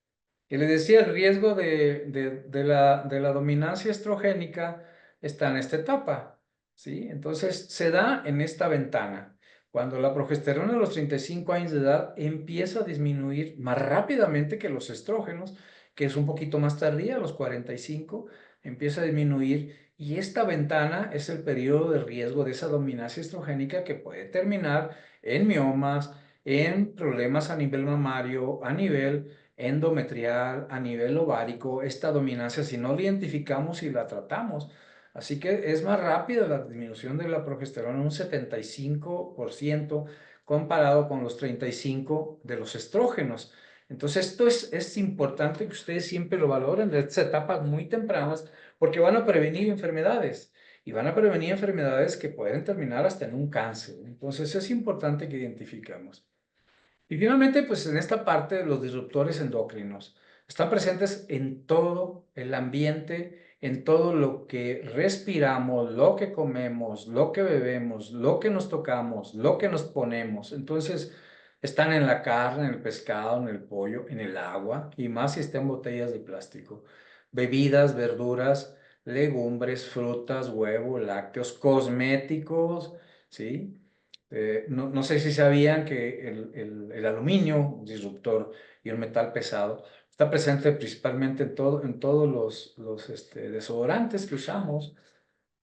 Y les decía, el riesgo de la dominancia estrogénica está en esta etapa, ¿sí? Entonces, se da en esta ventana. Cuando la progesterona a los 35 años de edad empieza a disminuir más rápidamente que los estrógenos, que es un poquito más tardía, a los 45, empieza a disminuir. Y esta ventana es el periodo de riesgo de esa dominancia estrogénica que puede terminar en miomas, en problemas a nivel mamario, a nivel endometrial, a nivel ovárico, esta dominancia, si no la identificamos y la tratamos. Así que es más rápida la disminución de la progesterona, un 75% comparado con los 35% de los estrógenos. Entonces, esto es importante que ustedes siempre lo valoren de estas etapas muy tempranas porque van a prevenir enfermedades y van a prevenir enfermedades que pueden terminar hasta en un cáncer. Entonces, es importante que identifiquemos. Y finalmente, pues en esta parte, los disruptores endocrinos están presentes en todo el ambiente, en todo lo que respiramos, lo que comemos, lo que bebemos, lo que nos tocamos, lo que nos ponemos. Entonces, están en la carne, en el pescado, en el pollo, en el agua, y más si está en botellas de plástico. Bebidas, verduras, legumbres, frutas, huevos, lácteos, cosméticos, ¿sí? No sé si sabían que el aluminio, un disruptor y un metal pesado, está presente principalmente en todos los desodorantes que usamos,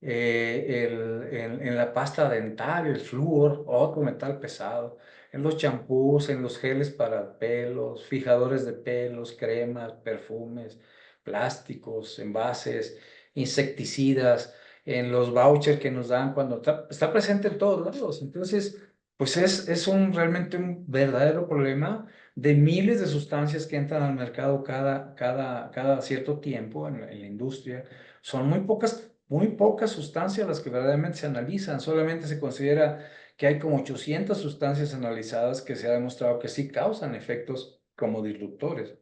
en la pasta dental, el flúor, otro metal pesado, en los champús, en los geles para pelos, fijadores de pelos, cremas, perfumes, plásticos, envases, insecticidas, en los vouchers que nos dan cuando está presente en todos lados. Entonces, pues es realmente un verdadero problema de miles de sustancias que entran al mercado cada cierto tiempo en la industria. Son muy pocas sustancias las que verdaderamente se analizan. Solamente se considera que hay como 800 sustancias analizadas que se ha demostrado que sí causan efectos como disruptores.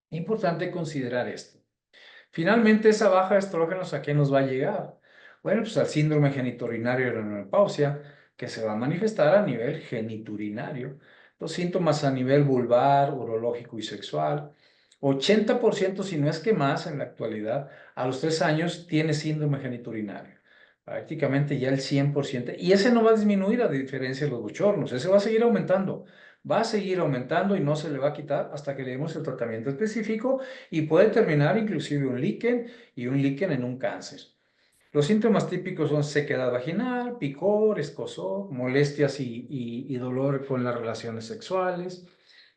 Importante considerar esto. Finalmente, esa baja de estrógenos, ¿a qué nos va a llegar? Bueno, pues al síndrome genitourinario de la menopausia, que se va a manifestar a nivel genitourinario. Los síntomas a nivel vulvar, urológico y sexual. 80%, si no es que más en la actualidad, a los 3 años tiene síndrome genitourinario. Prácticamente ya el 100%. Y ese no va a disminuir a diferencia de los bochornos. Ese va a seguir aumentando. Va a seguir aumentando y no se le va a quitar hasta que le demos el tratamiento específico y puede terminar inclusive un líquen y un líquen en un cáncer. Los síntomas típicos son sequedad vaginal, picor, escozor, molestias y dolor con las relaciones sexuales.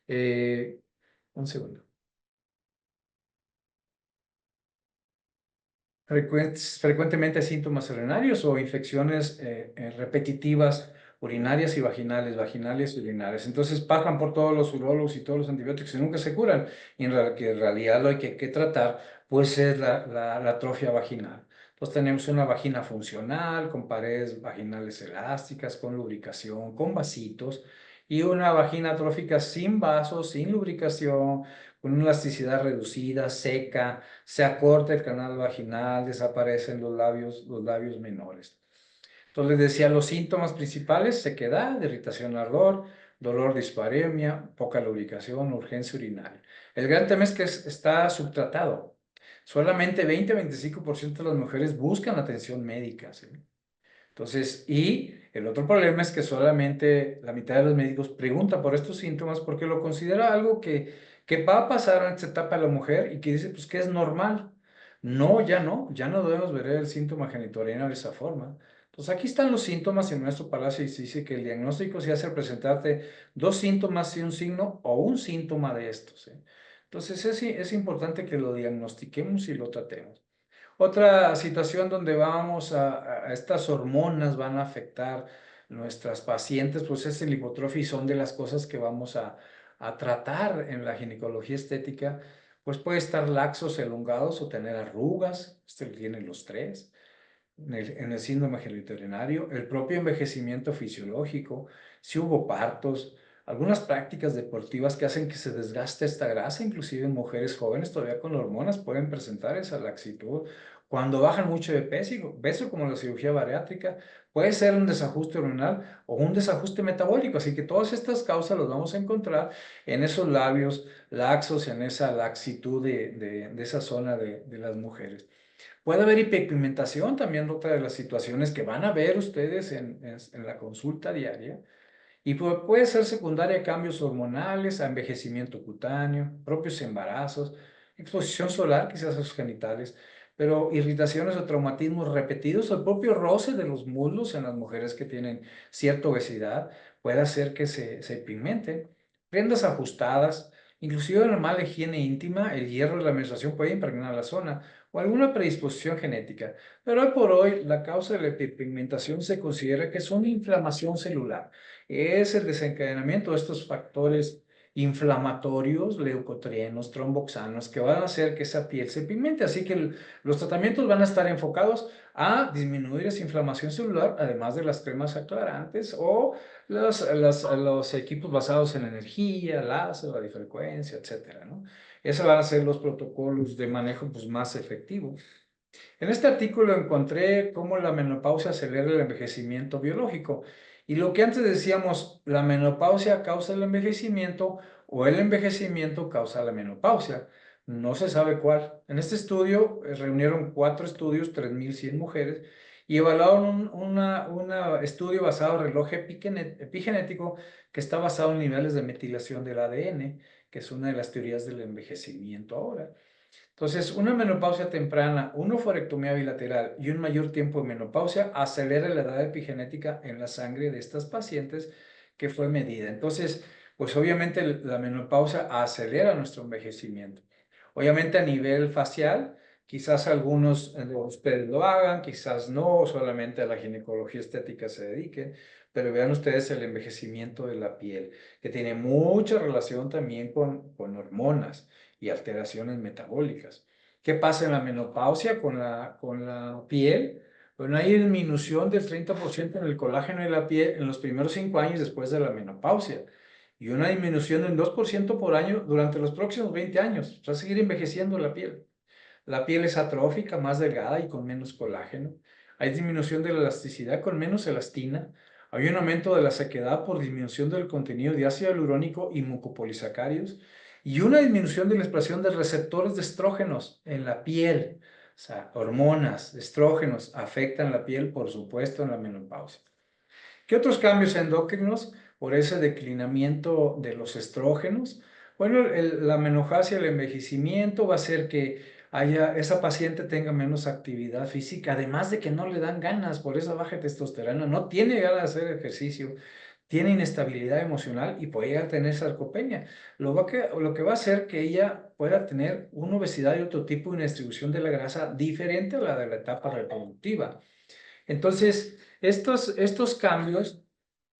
Un segundo. Frecuentemente síntomas urinarios o infecciones repetitivas urinarias y vaginales y urinarias. Entonces pasan por todos los urólogos y todos los antibióticos y nunca se curan. Y en realidad lo que tratar pues es la atrofia vaginal. Entonces tenemos una vagina funcional con paredes vaginales elásticas, con lubricación, con vasitos, y una vagina atrófica sin vasos, sin lubricación, con una elasticidad reducida, seca, se acorta el canal vaginal, desaparecen los labios menores. Entonces les decía, los síntomas principales: sequedad, irritación, ardor, dolor, dispareunia, poca lubricación, urgencia urinaria. El gran tema es que está subtratado. Solamente 20-25% de las mujeres buscan atención médica, ¿sí? Entonces, y el otro problema es que solamente la mitad de los médicos pregunta por estos síntomas porque lo considera algo que va a pasar en esta etapa de la mujer y que dice pues que es normal. No, ya no debemos ver el síntoma genitourinario de esa forma. Entonces, aquí están los síntomas en nuestro palacio y se dice que el diagnóstico se hace al presentarte 2 síntomas y un signo o un síntoma de estos, ¿eh? Entonces, es importante que lo diagnostiquemos y lo tratemos. Otra situación donde vamos a estas hormonas van a afectar nuestras pacientes, pues es el hipotrofia y son de las cosas que vamos a tratar en la ginecología estética. Pues puede estar laxos, elongados o tener arrugas, este tienen los tres. En el síndrome genitourinario, el propio envejecimiento fisiológico, si hubo partos, algunas prácticas deportivas que hacen que se desgaste esta grasa, inclusive en mujeres jóvenes todavía con hormonas pueden presentar esa laxitud. Cuando bajan mucho de peso, como la cirugía bariátrica, puede ser un desajuste hormonal o un desajuste metabólico. Así que todas estas causas las vamos a encontrar en esos labios laxos, en esa laxitud de esa zona de las mujeres. Puede haber hiperpigmentación, también otra de las situaciones que van a ver ustedes en la consulta diaria. Y puede ser secundaria a cambios hormonales, a envejecimiento cutáneo, propios embarazos, exposición solar, quizás a sus genitales, pero irritaciones o traumatismos repetidos, el propio roce de los muslos en las mujeres que tienen cierta obesidad puede hacer que se pigmenten. Prendas ajustadas, inclusive en la mala higiene íntima, el hierro de la menstruación puede impregnar la zona o alguna predisposición genética. Pero hoy por hoy la causa de la hiperpigmentación se considera que es una inflamación celular. Es el desencadenamiento de estos factores inflamatorios, leucotrienos, tromboxanos, que van a hacer que esa piel se pigmente. Así que los tratamientos van a estar enfocados a disminuir esa inflamación celular, además de las cremas aclarantes o los equipos basados en energía, láser, radiofrecuencia, etcétera, ¿no? Esos van a ser los protocolos de manejo pues, más efectivos. En este artículo encontré cómo la menopausia acelera el envejecimiento biológico. Y lo que antes decíamos, la menopausia causa el envejecimiento o el envejecimiento causa la menopausia. No se sabe cuál. En este estudio reunieron 4 estudios, 3.100 mujeres, y evaluaron un estudio basado en reloj epigenético que está basado en niveles de metilación del ADN, que es una de las teorías del envejecimiento ahora. Entonces, una menopausia temprana, una ovarectomía bilateral y un mayor tiempo de menopausia acelera la edad epigenética en la sangre de estas pacientes que fue medida. Entonces, pues obviamente la menopausia acelera nuestro envejecimiento. Obviamente a nivel facial, quizás algunos de ustedes lo hagan, quizás no, solamente a la ginecología estética se dediquen, pero vean ustedes el envejecimiento de la piel, que tiene mucha relación también con hormonas y alteraciones metabólicas. ¿Qué pasa en la menopausia con la piel? Bueno, hay disminución del 30% en el colágeno de la piel en los primeros 5 años después de la menopausia y una disminución del 2% por año durante los próximos 20 años. Va a seguir envejeciendo la piel. La piel es atrófica, más delgada y con menos colágeno. Hay disminución de la elasticidad con menos elastina. Hay un aumento de la sequedad por disminución del contenido de ácido hialurónico y mucopolisacáridos y una disminución de la expresión de receptores de estrógenos en la piel. O sea, hormonas, estrógenos afectan la piel, por supuesto, en la menopausia. ¿Qué otros cambios endocrinos por ese declinamiento de los estrógenos? Bueno, la menopausia, el envejecimiento va a hacer que esa paciente tenga menos actividad física, además de que no le dan ganas por esa baja testosterona, no tiene ganas de hacer ejercicio, tiene inestabilidad emocional y puede llegar a tener sarcopenia. Lo que va a hacer que ella pueda tener una obesidad y otro tipo de una distribución de la grasa diferente a la de la etapa reproductiva. Entonces, estos cambios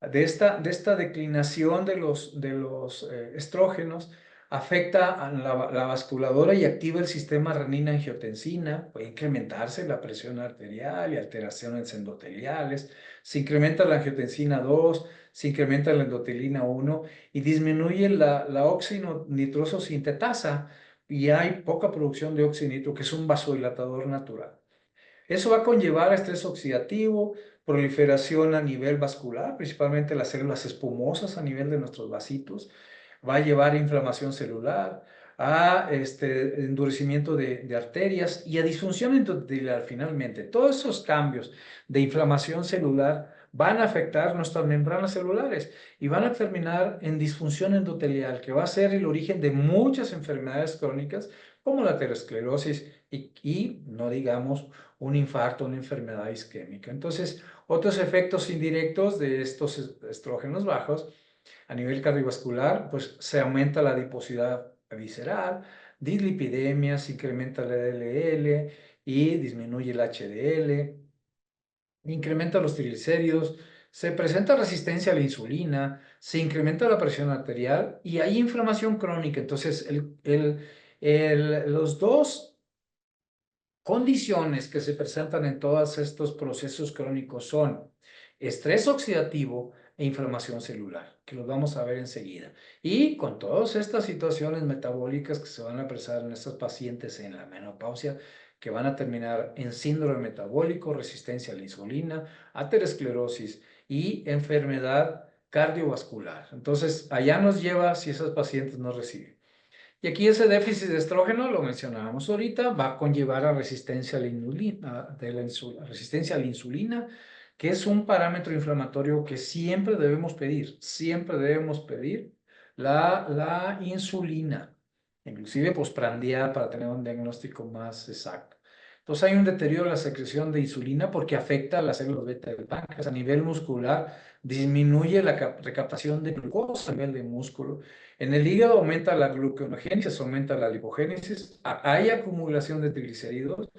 de esta declinación de los estrógenos afecta a la vasculadora y activa el sistema renina-angiotensina, puede incrementarse la presión arterial y alteraciones endoteliales, se incrementa la angiotensina 2, se incrementa la endotelina 1 y disminuye la óxido nitroso sintetasa y hay poca producción de óxido nitro, que es un vasodilatador natural. Eso va a conllevar a estrés oxidativo, proliferación a nivel vascular, principalmente las células espumosas a nivel de nuestros vasitos, va a llevar a inflamación celular, a endurecimiento de arterias y a disfunción endotelial finalmente. Todos esos cambios de inflamación celular van a afectar nuestras membranas celulares y van a terminar en disfunción endotelial, que va a ser el origen de muchas enfermedades crónicas como la aterosclerosis y no digamos un infarto, una enfermedad isquémica. Entonces, otros efectos indirectos de estos estrógenos bajos a nivel cardiovascular, pues se aumenta la adiposidad visceral, dislipidemia, se incrementa el LDL y disminuye el HDL, incrementa los triglicéridos, se presenta resistencia a la insulina, se incrementa la presión arterial y hay inflamación crónica. Entonces, los dos condiciones que se presentan en todos estos procesos crónicos son estrés oxidativo e inflamación celular, que los vamos a ver enseguida. Y con todas estas situaciones metabólicas que se van a presentar en estos pacientes en la menopausia, que van a terminar en síndrome metabólico, resistencia a la insulina, aterosclerosis y enfermedad cardiovascular. Entonces, allá nos lleva si esos pacientes no reciben. Y aquí ese déficit de estrógeno, lo mencionábamos ahorita, va a conllevar a resistencia a la insulina, resistencia a la insulina, que es un parámetro inflamatorio que siempre debemos pedir la insulina, inclusive postprandial para tener un diagnóstico más exacto. Entonces hay un deterioro de la secreción de insulina porque afecta a las células beta del páncreas a nivel muscular, disminuye la recaptación de glucosa a nivel de músculo. En el hígado aumenta la gluconeogénesis, aumenta la lipogénesis, hay acumulación de triglicéridos,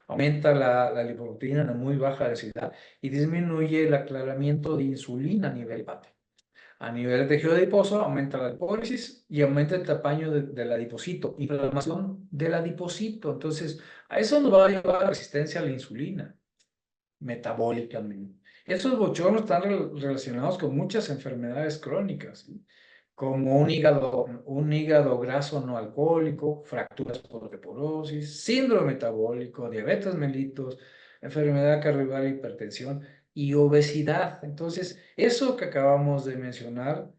aumenta la lipoproteína a muy baja densidad y disminuye el aclaramiento de insulina a nivel hepático. A nivel de tejido adiposo aumenta la lipólisis y aumenta el tamaño del adipocito, inflamación del adipocito. Entonces, a eso nos va a llevar la resistencia a la insulina metabólicamente. Esos bochornos están relacionados con muchas enfermedades crónicas, ¿sí? Como un hígado graso no alcohólico, fracturas por osteoporosis, síndrome metabólico, diabetes mellitus, enfermedad cardiovascular, hipertensión y obesidad. Entonces, eso que acabamos de mencionar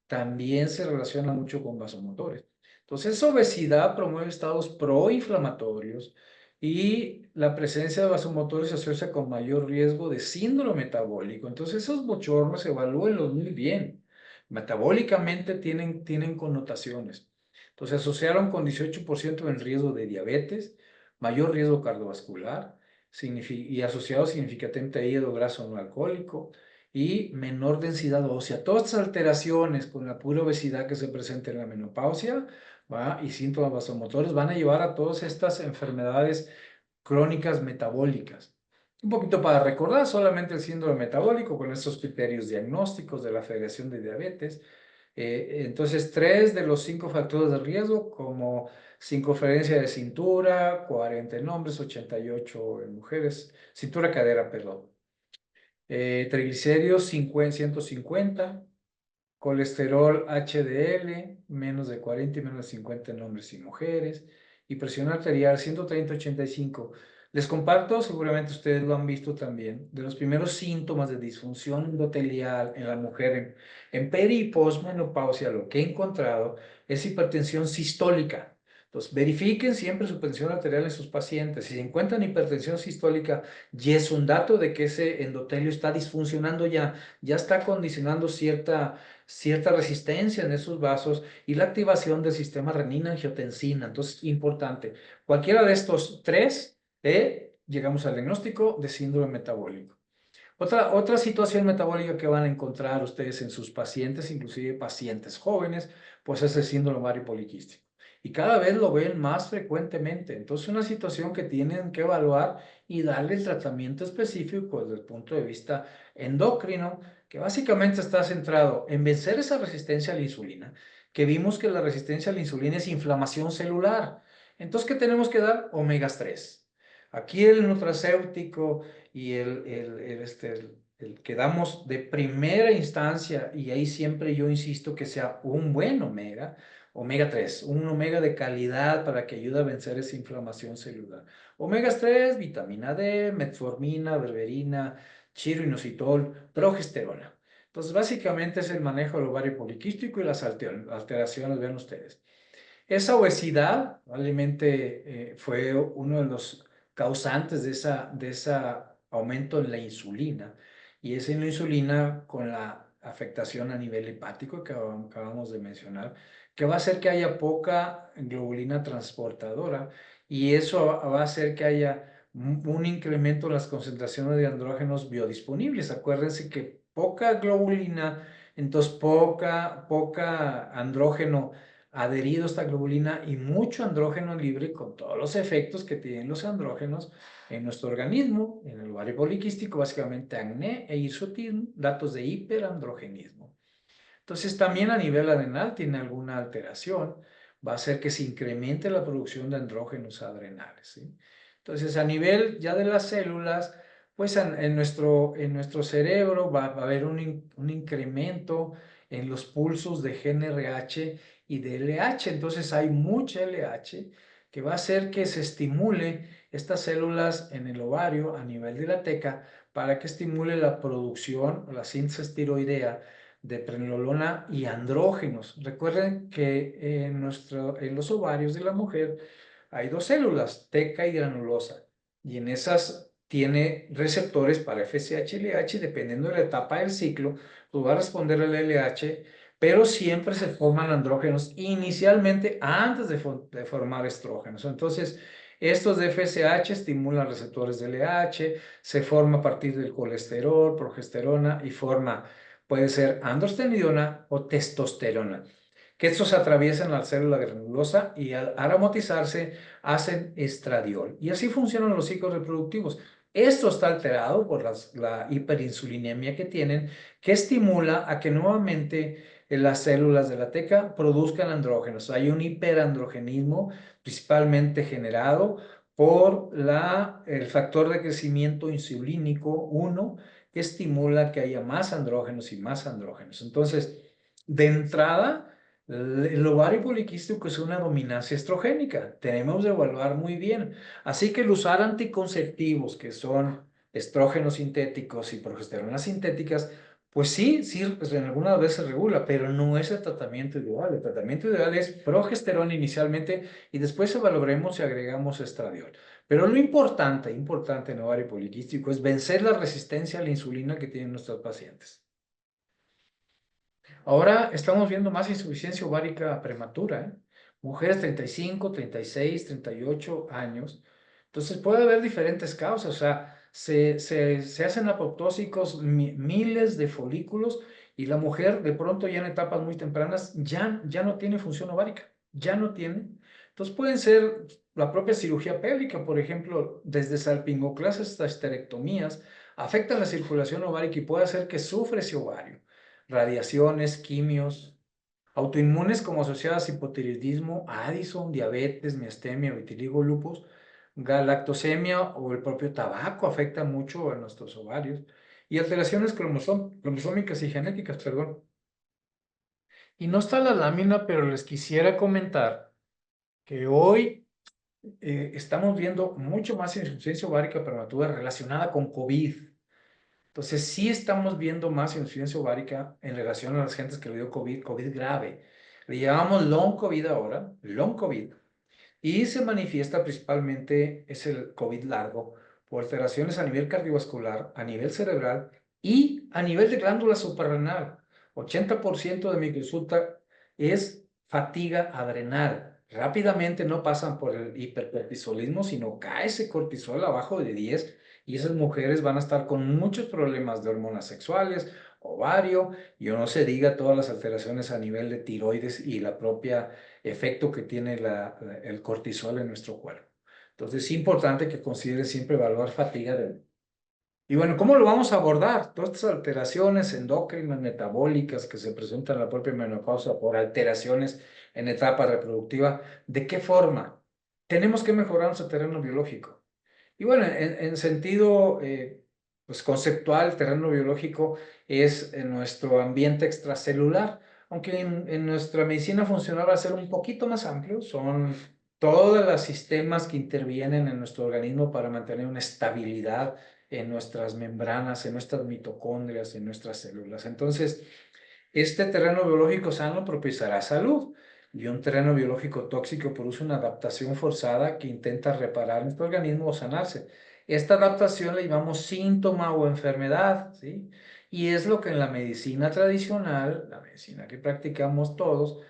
también se relaciona mucho con vasomotores. Entonces, esa obesidad promueve estados proinflamatorios y la presencia de vasomotores se asocia con mayor riesgo de síndrome metabólico. Entonces, esos bochornos evalúenlos muy bien. Metabólicamente tienen connotaciones. Entonces, asociaron con 18% en riesgo de diabetes, mayor riesgo cardiovascular y asociado significativamente a hígado graso no alcohólico y menor densidad ósea. Todas estas alteraciones con la pura obesidad que se presenta en la menopausia, ¿va? Y síntomas vasomotores van a llevar a todas estas enfermedades crónicas metabólicas. Un poquito para recordar, solamente el síndrome metabólico con estos criterios diagnósticos de la Federación de Diabetes. Entonces, 3 de los 5 factores de riesgo, como circunferencia de cintura, 40 en hombres, 88 en mujeres, cintura cadera, perdón. Triglicéridos 150, colesterol HDL, menos de 40 y menos de 50 en hombres y mujeres, y presión arterial 130-85. Les comparto, seguramente ustedes lo han visto también, de los primeros síntomas de disfunción endotelial en la mujer en peri y posmenopausia, lo que he encontrado es hipertensión sistólica. Entonces, verifiquen siempre su tensión arterial en sus pacientes. Si se encuentran hipertensión sistólica, y es un dato de que ese endotelio está disfuncionando ya está condicionando cierta resistencia en esos vasos y la activación del sistema renina-angiotensina. Entonces, importante. Cualquiera de estos tres, llegamos al diagnóstico de síndrome metabólico. Otra situación metabólica que van a encontrar ustedes en sus pacientes, inclusive pacientes jóvenes, pues es el síndrome ovario poliquístico. Y cada vez lo ven más frecuentemente. Entonces, una situación que tienen que evaluar y darle el tratamiento específico desde el punto de vista endocrino, que básicamente está centrado en vencer esa resistencia a la insulina, que vimos que la resistencia a la insulina es inflamación celular. Entonces, ¿qué tenemos que dar? Omegas 3. Aquí el nutracéutico y el que damos de primera instancia, y ahí siempre yo insisto que sea un buen omega 3, un omega de calidad para que ayude a vencer esa inflamación celular. Omegas 3, vitamina D, metformina, berberina, chiro-inositol, progesterona. Entonces, básicamente es el manejo del ovario poliquístico y las alteraciones, vean ustedes. Esa obesidad probablemente fue uno de los causantes de ese aumento en la insulina. Y es en la insulina con la afectación a nivel hepático que acabamos de mencionar, que va a hacer que haya poca globulina transportadora y eso va a hacer que haya un incremento en las concentraciones de andrógenos biodisponibles. Acuérdense que poca globulina, entonces poca andrógeno adherido a esta globulina y mucho andrógeno libre con todos los efectos que tienen los andrógenos en nuestro organismo, en el ovario poliquístico, básicamente acné e hirsutismo, datos de hiperandrogenismo. Entonces, también a nivel adrenal tiene alguna alteración, va a hacer que se incremente la producción de andrógenos adrenales, ¿sí? Entonces, a nivel ya de las células, pues en nuestro cerebro va a haber un incremento en los pulsos de GnRH y de LH. Entonces, hay mucha LH que va a hacer que se estimule estas células en el ovario a nivel de la teca para que estimule la producción o la síntesis tiroidea de pregnenolona y andrógenos. Recuerden que en los ovarios de la mujer hay dos células, teca y granulosa, y en esas tiene receptores para FSH y LH, dependiendo de la etapa del ciclo, pues va a responder al LH, pero siempre se forman andrógenos inicialmente antes de formar estrógenos. Entonces, estos de FSH estimulan receptores de LH, se forma a partir del colesterol, progesterona y puede ser androstenediona o testosterona, que estos atraviesan la célula granulosa y al aromatizarse hacen estradiol. Y así funcionan los ciclos reproductivos. Esto está alterado por la hiperinsulinemia que tienen, que estimula a que nuevamente las células de la teca produzcan andrógenos. Hay un hiperandrogenismo principalmente generado por el factor de crecimiento insulínico 1, que estimula que haya más andrógenos y más andrógenos. Entonces, de entrada, el ovario poliquístico es una dominancia estrogénica. Tenemos de evaluar muy bien. Así que el usar anticonceptivos, que son estrógenos sintéticos y progesteronas sintéticas, pues sí, pues en algunas veces se regula, pero no es el tratamiento ideal. El tratamiento ideal es progesterona inicialmente y después evaluaremos si agregamos estradiol. Pero lo importante en ovario poliquístico es vencer la resistencia a la insulina que tienen nuestros pacientes. Ahora estamos viendo más insuficiencia ovárica prematura, ¿eh? Mujeres 35, 36, 38 años. Entonces puede haber diferentes causas, o sea, se hacen apoptósicos miles de folículos y la mujer de pronto ya en etapas muy tempranas ya no tiene función ovárica, ya no tiene. Entonces pueden ser la propia cirugía pélvica, por ejemplo, desde salpingoclasia hasta esterectomías, afecta la circulación ovárica y puede hacer que sufra ese ovario. Radiaciones, quimios, autoinmunes como asociadas a hipotiroidismo, Addison, diabetes, miastenia, vitiligo, lupus, galactosemia o el propio tabaco afecta mucho a nuestros ovarios y alteraciones cromosómicas y genéticas, perdón. Y no está la lámina, pero les quisiera comentar que hoy estamos viendo mucho más insuficiencia ovárica prematura relacionada con COVID. Entonces, sí estamos viendo más insuficiencia ovárica en relación a las gentes que le dio COVID grave. Le llamamos long COVID ahora, long COVID. y se manifiesta principalmente, es el COVID largo, por alteraciones a nivel cardiovascular, a nivel cerebral y a nivel de glándula suprarrenal. 80% de mi consulta es fatiga adrenal. Rápidamente no pasan por el hipercortisolismo, sino cae ese cortisol abajo de 10 y esas mujeres van a estar con muchos problemas de hormonas sexuales, ovario, y no se diga todas las alteraciones a nivel de tiroides y la propia efecto que tiene el cortisol en nuestro cuerpo. Entonces es importante que considere siempre evaluar fatiga de... Y bueno, ¿cómo lo vamos a abordar? Todas estas alteraciones endocrinas, metabólicas que se presentan en la propia menopausa por alteraciones en etapa reproductiva, ¿de qué forma? Tenemos que mejorar nuestro terreno biológico. Y bueno, en sentido pues conceptual, el terreno biológico es nuestro ambiente extracelular, aunque en nuestra medicina funcional va a ser un poquito más amplio, son todos los sistemas que intervienen en nuestro organismo para mantener una estabilidad en nuestras membranas, en nuestras mitocondrias, en nuestras células. Entonces, este terreno biológico sano propiciará salud y un terreno biológico tóxico produce una adaptación forzada que intenta reparar nuestro organismo o sanarse. Esta adaptación le llamamos síntoma o enfermedad, ¿sí? Y es lo que en la medicina tradicional, la medicina que practicamos todos,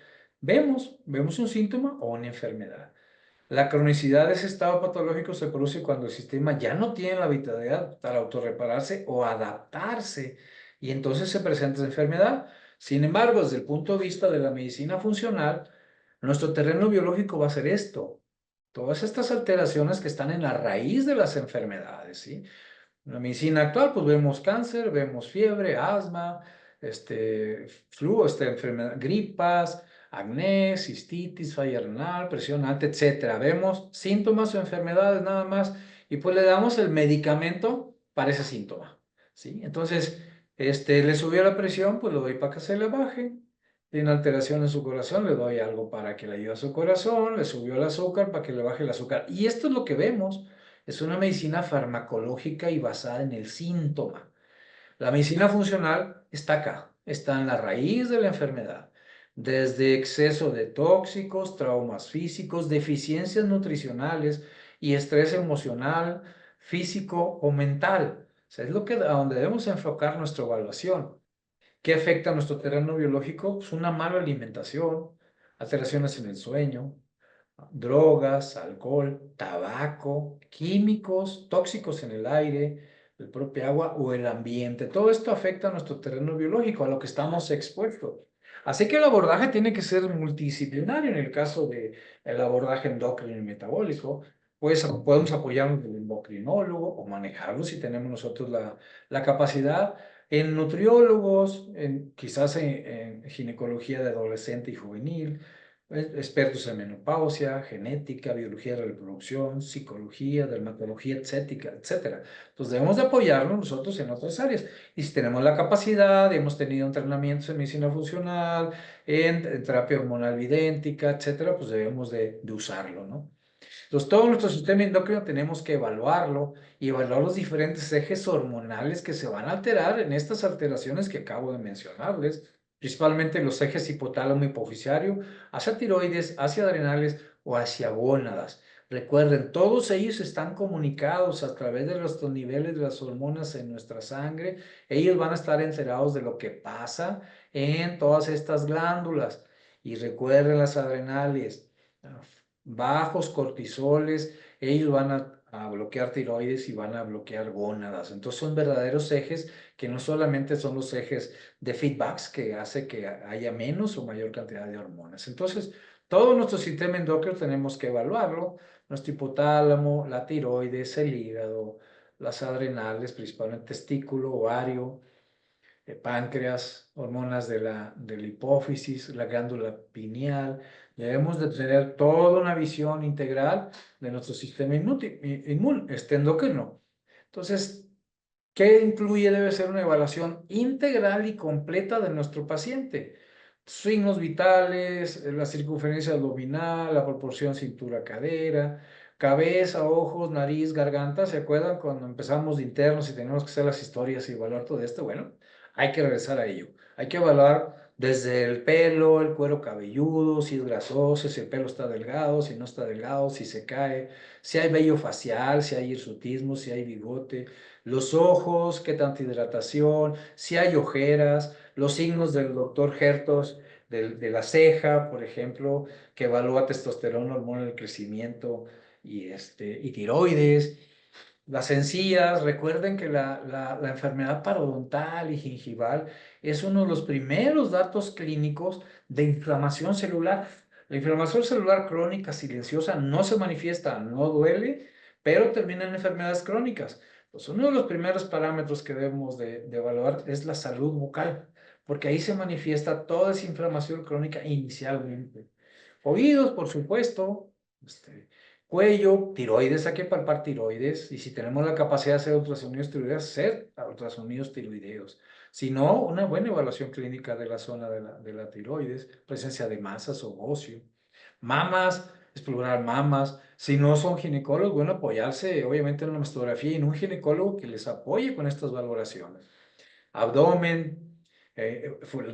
vemos un síntoma o una enfermedad. La cronicidad de ese estado patológico se produce cuando el sistema ya no tiene la vitalidad para autorrepararse o adaptarse y entonces se presenta esa enfermedad. Sin embargo, desde el punto de vista de la medicina funcional, nuestro terreno biológico va a ser esto. Todas estas alteraciones que están en la raíz de las enfermedades, ¿sí? En la medicina actual, pues vemos cáncer, vemos fiebre, asma, enfermedad, gripas, acné, cistitis, falla renal, presión alta, etcétera. Vemos síntomas o enfermedades nada más y pues le damos el medicamento para ese síntoma, ¿sí? Entonces, le subió la presión, pues le doy para que se le baje. Tiene alteración en su corazón, le doy algo para que le ayude a su corazón, le subió el azúcar para que le baje el azúcar. Y esto es lo que vemos. Es una medicina farmacológica y basada en el síntoma. La medicina funcional está acá, está en la raíz de la enfermedad, desde exceso de tóxicos, traumas físicos, deficiencias nutricionales y estrés emocional, físico o mental. O sea, es a donde debemos enfocar nuestra evaluación. ¿Qué afecta a nuestro terreno biológico? Pues una mala alimentación, alteraciones en el sueño, drogas, alcohol, tabaco, químicos, tóxicos en el aire, el propio agua o el ambiente. Todo esto afecta a nuestro terreno biológico, a lo que estamos expuestos. Así que el abordaje tiene que ser multidisciplinario. En el caso del abordaje endocrino y metabólico, pues podemos apoyarnos del endocrinólogo o manejarlo si tenemos nosotros la capacidad. En nutriólogos, quizás en ginecología de adolescente y juvenil, expertos en menopausia, genética, biología de la reproducción, psicología, dermatología, etcétera, etcétera. Entonces debemos de apoyarnos nosotros en otras áreas. Y si tenemos la capacidad, hemos tenido entrenamientos en medicina funcional, en terapia hormonal idéntica, etcétera, pues debemos de usarlo, ¿no? Entonces, todo nuestro sistema endocrino tenemos que evaluarlo y evaluar los diferentes ejes hormonales que se van a alterar en estas alteraciones que acabo de mencionarles, principalmente los ejes hipotálamo hipoficiario, hacia tiroides, hacia adrenales o hacia gónadas. Recuerden, todos ellos están comunicados a través de nuestros niveles de las hormonas en nuestra sangre. Ellos van a estar enterados de lo que pasa en todas estas glándulas. Y recuerden las adrenales, bajos cortisoles, ellos van a bloquear tiroides y van a bloquear gónadas. Entonces son verdaderos ejes que no solamente son los ejes de feedbacks que hace que haya menos o mayor cantidad de hormonas. Entonces, todo nuestro sistema endocrino tenemos que evaluarlo, nuestro hipotálamo, la tiroides, el hígado, las adrenales, principalmente testículo, ovario, páncreas, hormonas de la hipófisis, la glándula pineal. Debemos de tener toda una visión integral de nuestro sistema inmune, endocrino. Entonces, ¿qué incluye? Debe ser una evaluación integral y completa de nuestro paciente. Signos vitales, la circunferencia abdominal, la proporción cintura-cadera, cabeza, ojos, nariz, garganta. ¿Se acuerdan cuando empezamos de internos y tenemos que hacer las historias y evaluar todo esto? Bueno, hay que regresar a ello. Hay que evaluar Desde el pelo, el cuero cabelludo, si es grasoso, si el pelo está delgado, si no está delgado, si se cae, si hay vello facial, si hay hirsutismo, si hay bigote, los ojos, qué tanta hidratación, si hay ojeras, los signos del doctor Hertos de la ceja, por ejemplo, que evalúa testosterona, hormona del crecimiento y tiroides. Las encías, recuerden que la enfermedad parodontal y gingival es uno de los primeros datos clínicos de inflamación celular. La inflamación celular crónica silenciosa no se manifiesta, no duele, pero termina en enfermedades crónicas. Pues uno de los primeros parámetros que debemos de evaluar es la salud bucal, porque ahí se manifiesta toda esa inflamación crónica inicialmente. Oídos, por supuesto, cuello, tiroides, hay que palpar tiroides, y si tenemos la capacidad de hacer ultrasonidos tiroideos, hacer ultrasonidos tiroideos. Si no, una buena evaluación clínica de la zona de la tiroides, presencia de masas o bocio. Mamas, explorar mamas. Si no son ginecólogos, bueno, apoyarse obviamente en una mastografía y en un ginecólogo que les apoye con estas valoraciones. Abdomen,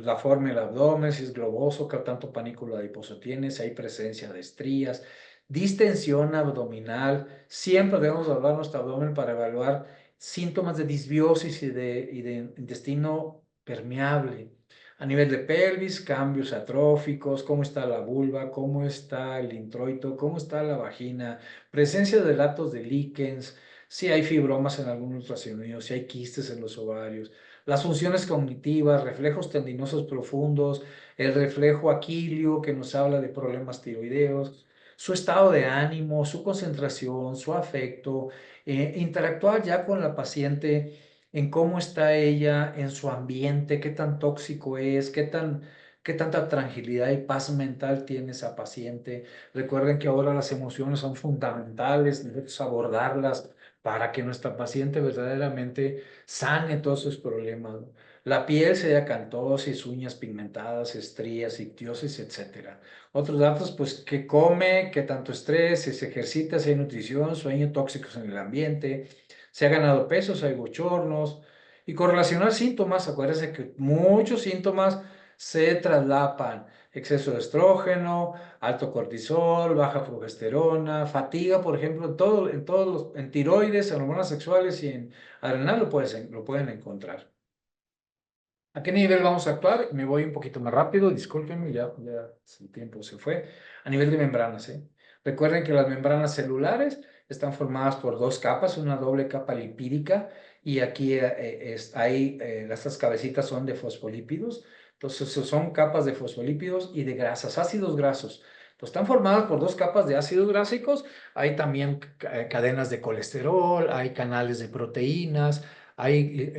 la forma del abdomen, si es globoso, qué tanto panículo adiposo tiene, si hay presencia de estrías, distensión abdominal. Siempre debemos evaluar nuestro abdomen para evaluar síntomas de disbiosis y de intestino permeable. A nivel de pelvis, cambios atróficos, cómo está la vulva, cómo está el introito, cómo está la vagina, presencia de datos de líquens, si hay fibromas en algún ultrasonido, si hay quistes en los ovarios, las funciones cognitivas, reflejos tendinosos profundos, el reflejo aquilio que nos habla de problemas tiroideos, su estado de ánimo, su concentración, su afecto, interactuar ya con la paciente en cómo está ella, en su ambiente, qué tan tóxico es, qué tanta tranquilidad y paz mental tiene esa paciente. Recuerden que ahora las emociones son fundamentales, debemos abordarlas para que nuestra paciente verdaderamente sane todos sus problemas, ¿no? La piel, se haya cantosis, uñas pigmentadas, estrías, ictiosis, etc. Otros datos, pues, qué come, qué tanto estrés, si se ejercita, si hay nutrición, sueño, tóxicos en el ambiente, si ha ganado peso, si hay bochornos. Y correlacionar síntomas, acuérdense que muchos síntomas se traslapan: exceso de estrógeno, alto cortisol, baja progesterona, fatiga, por ejemplo, en tiroides, en hormonas sexuales y en adrenal lo pueden encontrar. ¿A qué nivel vamos a actuar? Me voy un poquito más rápido, discúlpenme, ya el tiempo se fue. A nivel de membranas, ¿eh? Recuerden que las membranas celulares están formadas por dos capas, una doble capa lipídica, y aquí estas cabecitas son de fosfolípidos. Entonces son capas de fosfolípidos y de grasas, ácidos grasos. Entonces están formadas por dos capas de ácidos grásicos. Hay también cadenas de colesterol, hay canales de proteínas, hay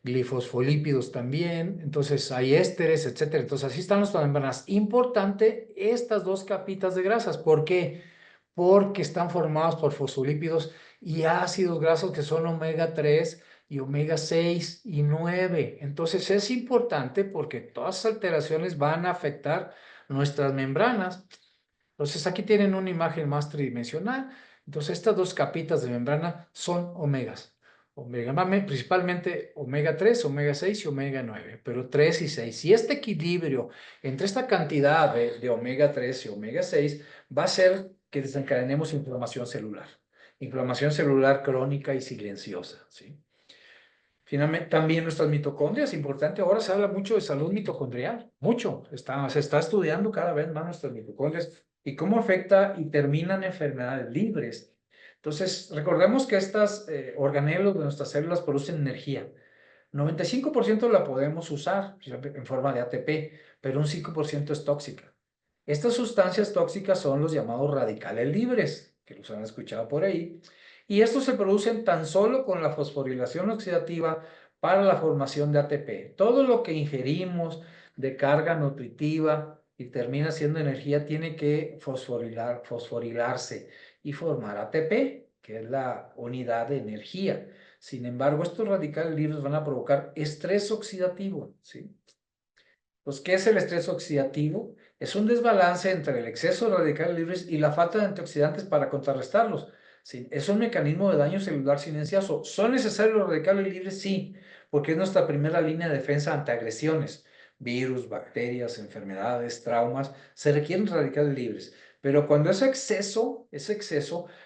glifosfolípidos también, entonces hay ésteres, etcétera. Entonces así están nuestras membranas. Importante estas dos capitas de grasas. ¿Por qué? Porque están formados por fosfolípidos y ácidos grasos que son omega 3 y omega 6 y 9. Entonces es importante porque todas esas alteraciones van a afectar nuestras membranas. Entonces aquí tienen una imagen más tridimensional. Entonces estas dos capitas de membrana son omegas. Principalmente omega 3, omega 6 y omega 9, pero 3 y 6. Y este equilibrio entre esta cantidad de omega 3 y omega 6 va a hacer que desencadenemos inflamación celular crónica y silenciosa, ¿sí? Finalmente, también nuestras mitocondrias, importante, ahora se habla mucho de salud mitocondrial, mucho, se está estudiando cada vez más nuestras mitocondrias y cómo afecta y terminan enfermedades libres. Entonces, recordemos que estas organelos de nuestras células producen energía. 95% la podemos usar en forma de ATP, pero un 5% es tóxica. Estas sustancias tóxicas son los llamados radicales libres, que los han escuchado por ahí, y estos se producen tan solo con la fosforilación oxidativa para la formación de ATP. Todo lo que ingerimos de carga nutritiva y termina siendo energía tiene que fosforilarse y formar ATP, que es la unidad de energía. Sin embargo, estos radicales libres van a provocar estrés oxidativo, ¿sí? Pues, ¿qué es el estrés oxidativo? Es un desbalance entre el exceso de radicales libres y la falta de antioxidantes para contrarrestarlos. Sí, es un mecanismo de daño celular silencioso. ¿Son necesarios los radicales libres? Sí, porque es nuestra primera línea de defensa ante agresiones. virus, bacterias, enfermedades, traumas, se requieren radicales libres. Pero cuando es exceso,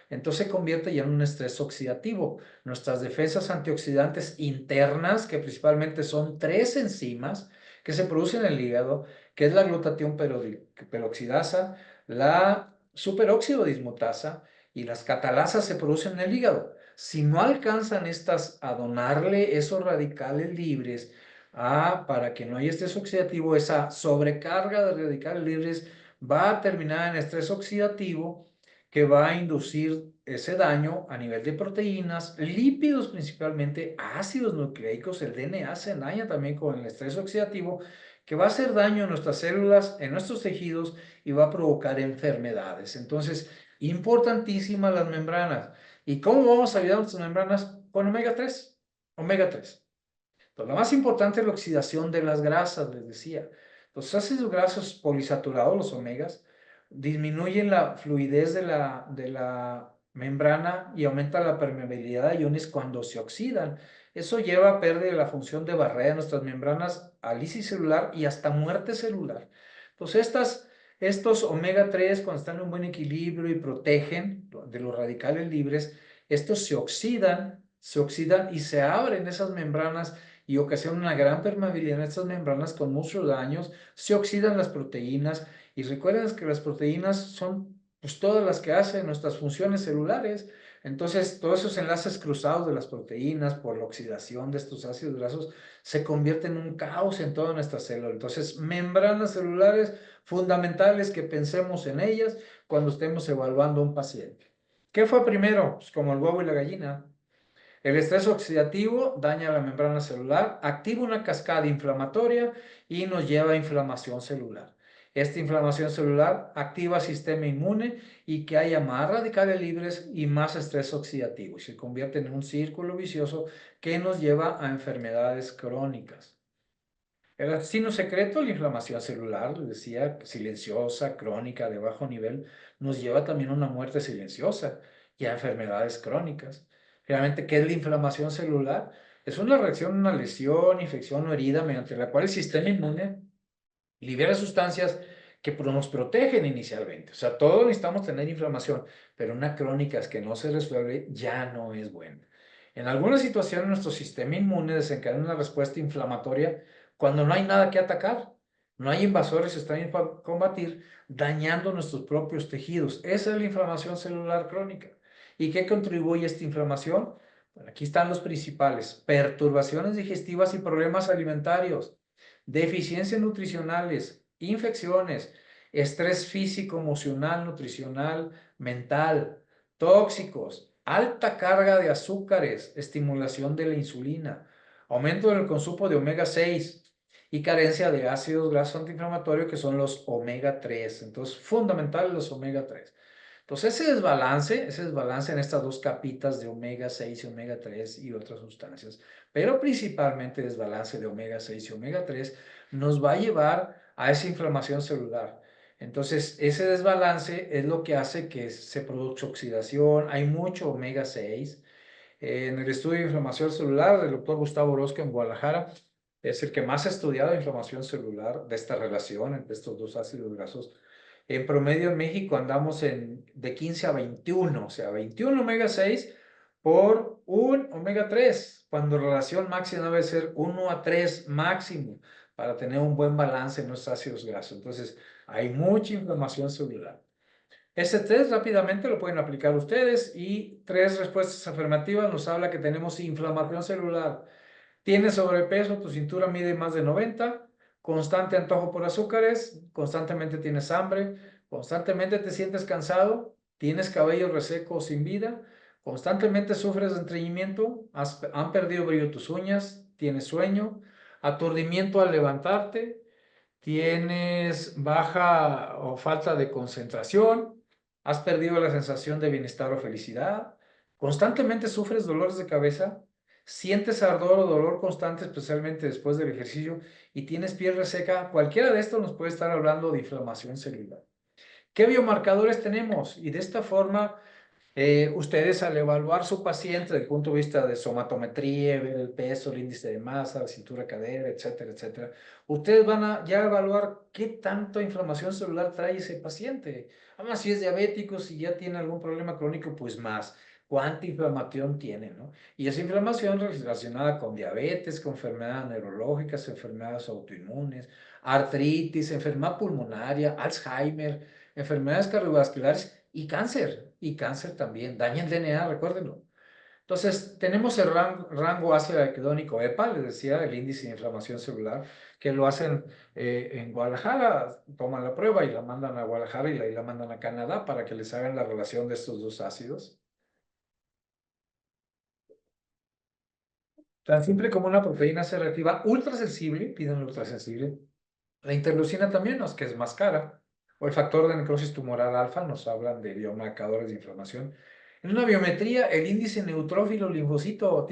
entonces se convierte ya en un estrés oxidativo. Nuestras defensas antioxidantes internas, que principalmente son 3 enzimas que se producen en el hígado, que es la glutatión peroxidasa, la superóxido dismutasa y las catalasas se producen en el hígado. Si no alcanzan estas a donarle esos radicales libres para que no haya estrés oxidativo, esa sobrecarga de radicales libres va a terminar en estrés oxidativo que va a inducir ese daño a nivel de proteínas, lípidos principalmente, ácidos nucleicos, el DNA se daña también con el estrés oxidativo, que va a hacer daño en nuestras células, en nuestros tejidos y va a provocar enfermedades. Entonces, importantísimas las membranas. ¿Y cómo vamos a ayudar a nuestras membranas? Con omega 3. Omega 3. Entonces, lo más importante es la oxidación de las grasas, les decía. Los ácidos grasos polisaturados, los omegas, disminuyen la fluidez de la membrana y aumenta la permeabilidad de iones cuando se oxidan. Eso lleva a pérdida de la función de barrera de nuestras membranas, a lisis celular y hasta muerte celular. Entonces, estos omega 3, cuando están en un buen equilibrio y protegen de los radicales libres, estos se oxidan y se abren esas membranas y ocasionan una gran permeabilidad en estas membranas con muchos daños. Se oxidan las proteínas y recuerden que las proteínas son pues todas las que hacen nuestras funciones celulares. Entonces, todos esos enlaces cruzados de las proteínas por la oxidación de estos ácidos grasos se convierten en un caos en toda nuestra célula. Entonces, membranas celulares fundamentales que pensemos en ellas cuando estemos evaluando a un paciente. ¿Qué fue primero? Pues como el huevo y la gallina. El estrés oxidativo daña la membrana celular, activa una cascada inflamatoria y nos lleva a inflamación celular. Esta inflamación celular activa el sistema inmune y que haya más radicales libres y más estrés oxidativo y se convierte en un círculo vicioso que nos lleva a enfermedades crónicas. El asesino secreto, la inflamación celular, les decía, silenciosa, crónica, de bajo nivel, nos lleva también a una muerte silenciosa y a enfermedades crónicas. Realmente, ¿qué es la inflamación celular? Es una reacción a una lesión, infección o herida mediante la cual el sistema inmune libera sustancias que nos protegen inicialmente. O sea, todos necesitamos tener inflamación, pero una crónica es que no se resuelve ya no es buena. En algunas situaciones nuestro sistema inmune desencadena una respuesta inflamatoria cuando no hay nada que atacar. No hay invasores extraños para combatir, dañando nuestros propios tejidos. Esa es la inflamación celular crónica. ¿Y qué contribuye a esta inflamación? Bueno, aquí están los principales: perturbaciones digestivas y problemas alimentarios, deficiencias nutricionales, infecciones, estrés físico, emocional, nutricional, mental, tóxicos, alta carga de azúcares, estimulación de la insulina, aumento del consumo de omega 6 y carencia de ácidos grasos antiinflamatorios que son los omega 3. Entonces, fundamental los omega 3. Entonces, ese desbalance en estas dos capitas de omega 6 y omega 3 y otras sustancias, pero principalmente desbalance de omega 6 y omega 3, nos va a llevar a esa inflamación celular. Entonces, ese desbalance es lo que hace que se produzca oxidación. Hay mucho omega 6. En el estudio de inflamación celular del doctor Gustavo Orozco en Guadalajara, es el que más ha estudiado inflamación celular de esta relación entre estos dos ácidos grasos. En promedio en México andamos de 15 a 21, o sea, 21 omega 6 por un omega 3, cuando la relación máxima debe ser 1 a 3 máximo para tener un buen balance en los ácidos grasos. Entonces, hay mucha inflamación celular. Ese test rápidamente lo pueden aplicar ustedes y 3 respuestas afirmativas nos habla que tenemos inflamación celular. Tienes sobrepeso, tu cintura mide más de 90, constante antojo por azúcares, constantemente tienes hambre, constantemente te sientes cansado, tienes cabello reseco o sin vida, constantemente sufres de estreñimiento, han perdido brillo tus uñas, tienes sueño, aturdimiento al levantarte, tienes baja o falta de concentración, has perdido la sensación de bienestar o felicidad, constantemente sufres dolores de cabeza, sientes ardor o dolor constante, especialmente después del ejercicio, y tienes piel reseca. Cualquiera de estos nos puede estar hablando de inflamación celular. ¿Qué biomarcadores tenemos? Y de esta forma Ustedes al evaluar su paciente desde el punto de vista de somatometría, ver el peso, el índice de masa, la cintura cadera, etcétera, etcétera, ustedes van a ya evaluar qué tanta inflamación celular trae ese paciente. Además, si es diabético, si ya tiene algún problema crónico, pues más. ¿Cuánta inflamación tiene, no? Y esa inflamación relacionada con diabetes, con enfermedades neurológicas, enfermedades autoinmunes, artritis, enfermedad pulmonaria, Alzheimer, enfermedades cardiovasculares y cáncer también, daña el DNA, recuérdenlo. Entonces, tenemos el rango ácido araquidónico EPA, les decía, el índice de inflamación celular, que lo hacen en Guadalajara, toman la prueba y la mandan a Guadalajara y la mandan a Canadá para que les hagan la relación de estos dos ácidos. Tan simple como una proteína C reactiva ultrasensible, piden la ultrasensible. La interleucina también, que es más cara, o el factor de necrosis tumoral alfa, nos hablan de biomarcadores de inflamación. En una biometría, el índice neutrófilo linfocito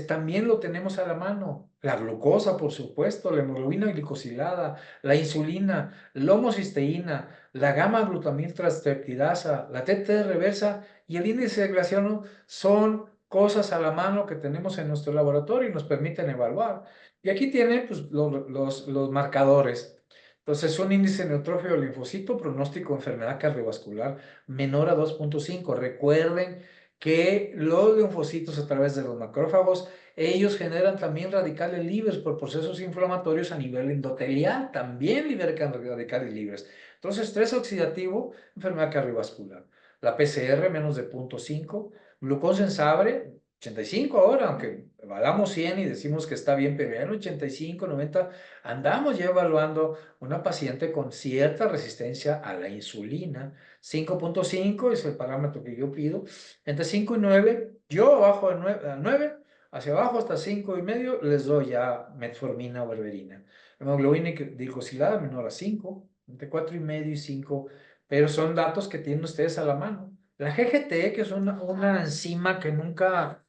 también lo tenemos a la mano. La glucosa, por supuesto, la hemoglobina glicosilada, la insulina, la homocisteína, la gamma-glutamil transpeptidasa, la TT reversa y el índice de glaciano son cosas a la mano que tenemos en nuestro laboratorio y nos permiten evaluar. Y aquí tiene pues, los marcadores. Entonces, un índice neutrófilo linfocito, pronóstico de enfermedad cardiovascular menor a 2.5. Recuerden que los linfocitos a través de los macrófagos, ellos generan también radicales libres por procesos inflamatorios a nivel endotelial, también liberan radicales libres. Entonces, estrés oxidativo, enfermedad cardiovascular. La PCR menos de 0.5, glucosa en sangre, 85 ahora, aunque evaluamos 100 y decimos que está bien, pero ya en 85, 90, andamos ya evaluando una paciente con cierta resistencia a la insulina. 5.5 es el parámetro que yo pido. Entre 5 y 9, yo abajo de 9, hacia abajo hasta 5 y medio, les doy ya metformina o berberina. Hemoglobina glicosilada menor a 5, entre 4 y medio y 5, pero son datos que tienen ustedes a la mano. La GGT, que es una enzima que nunca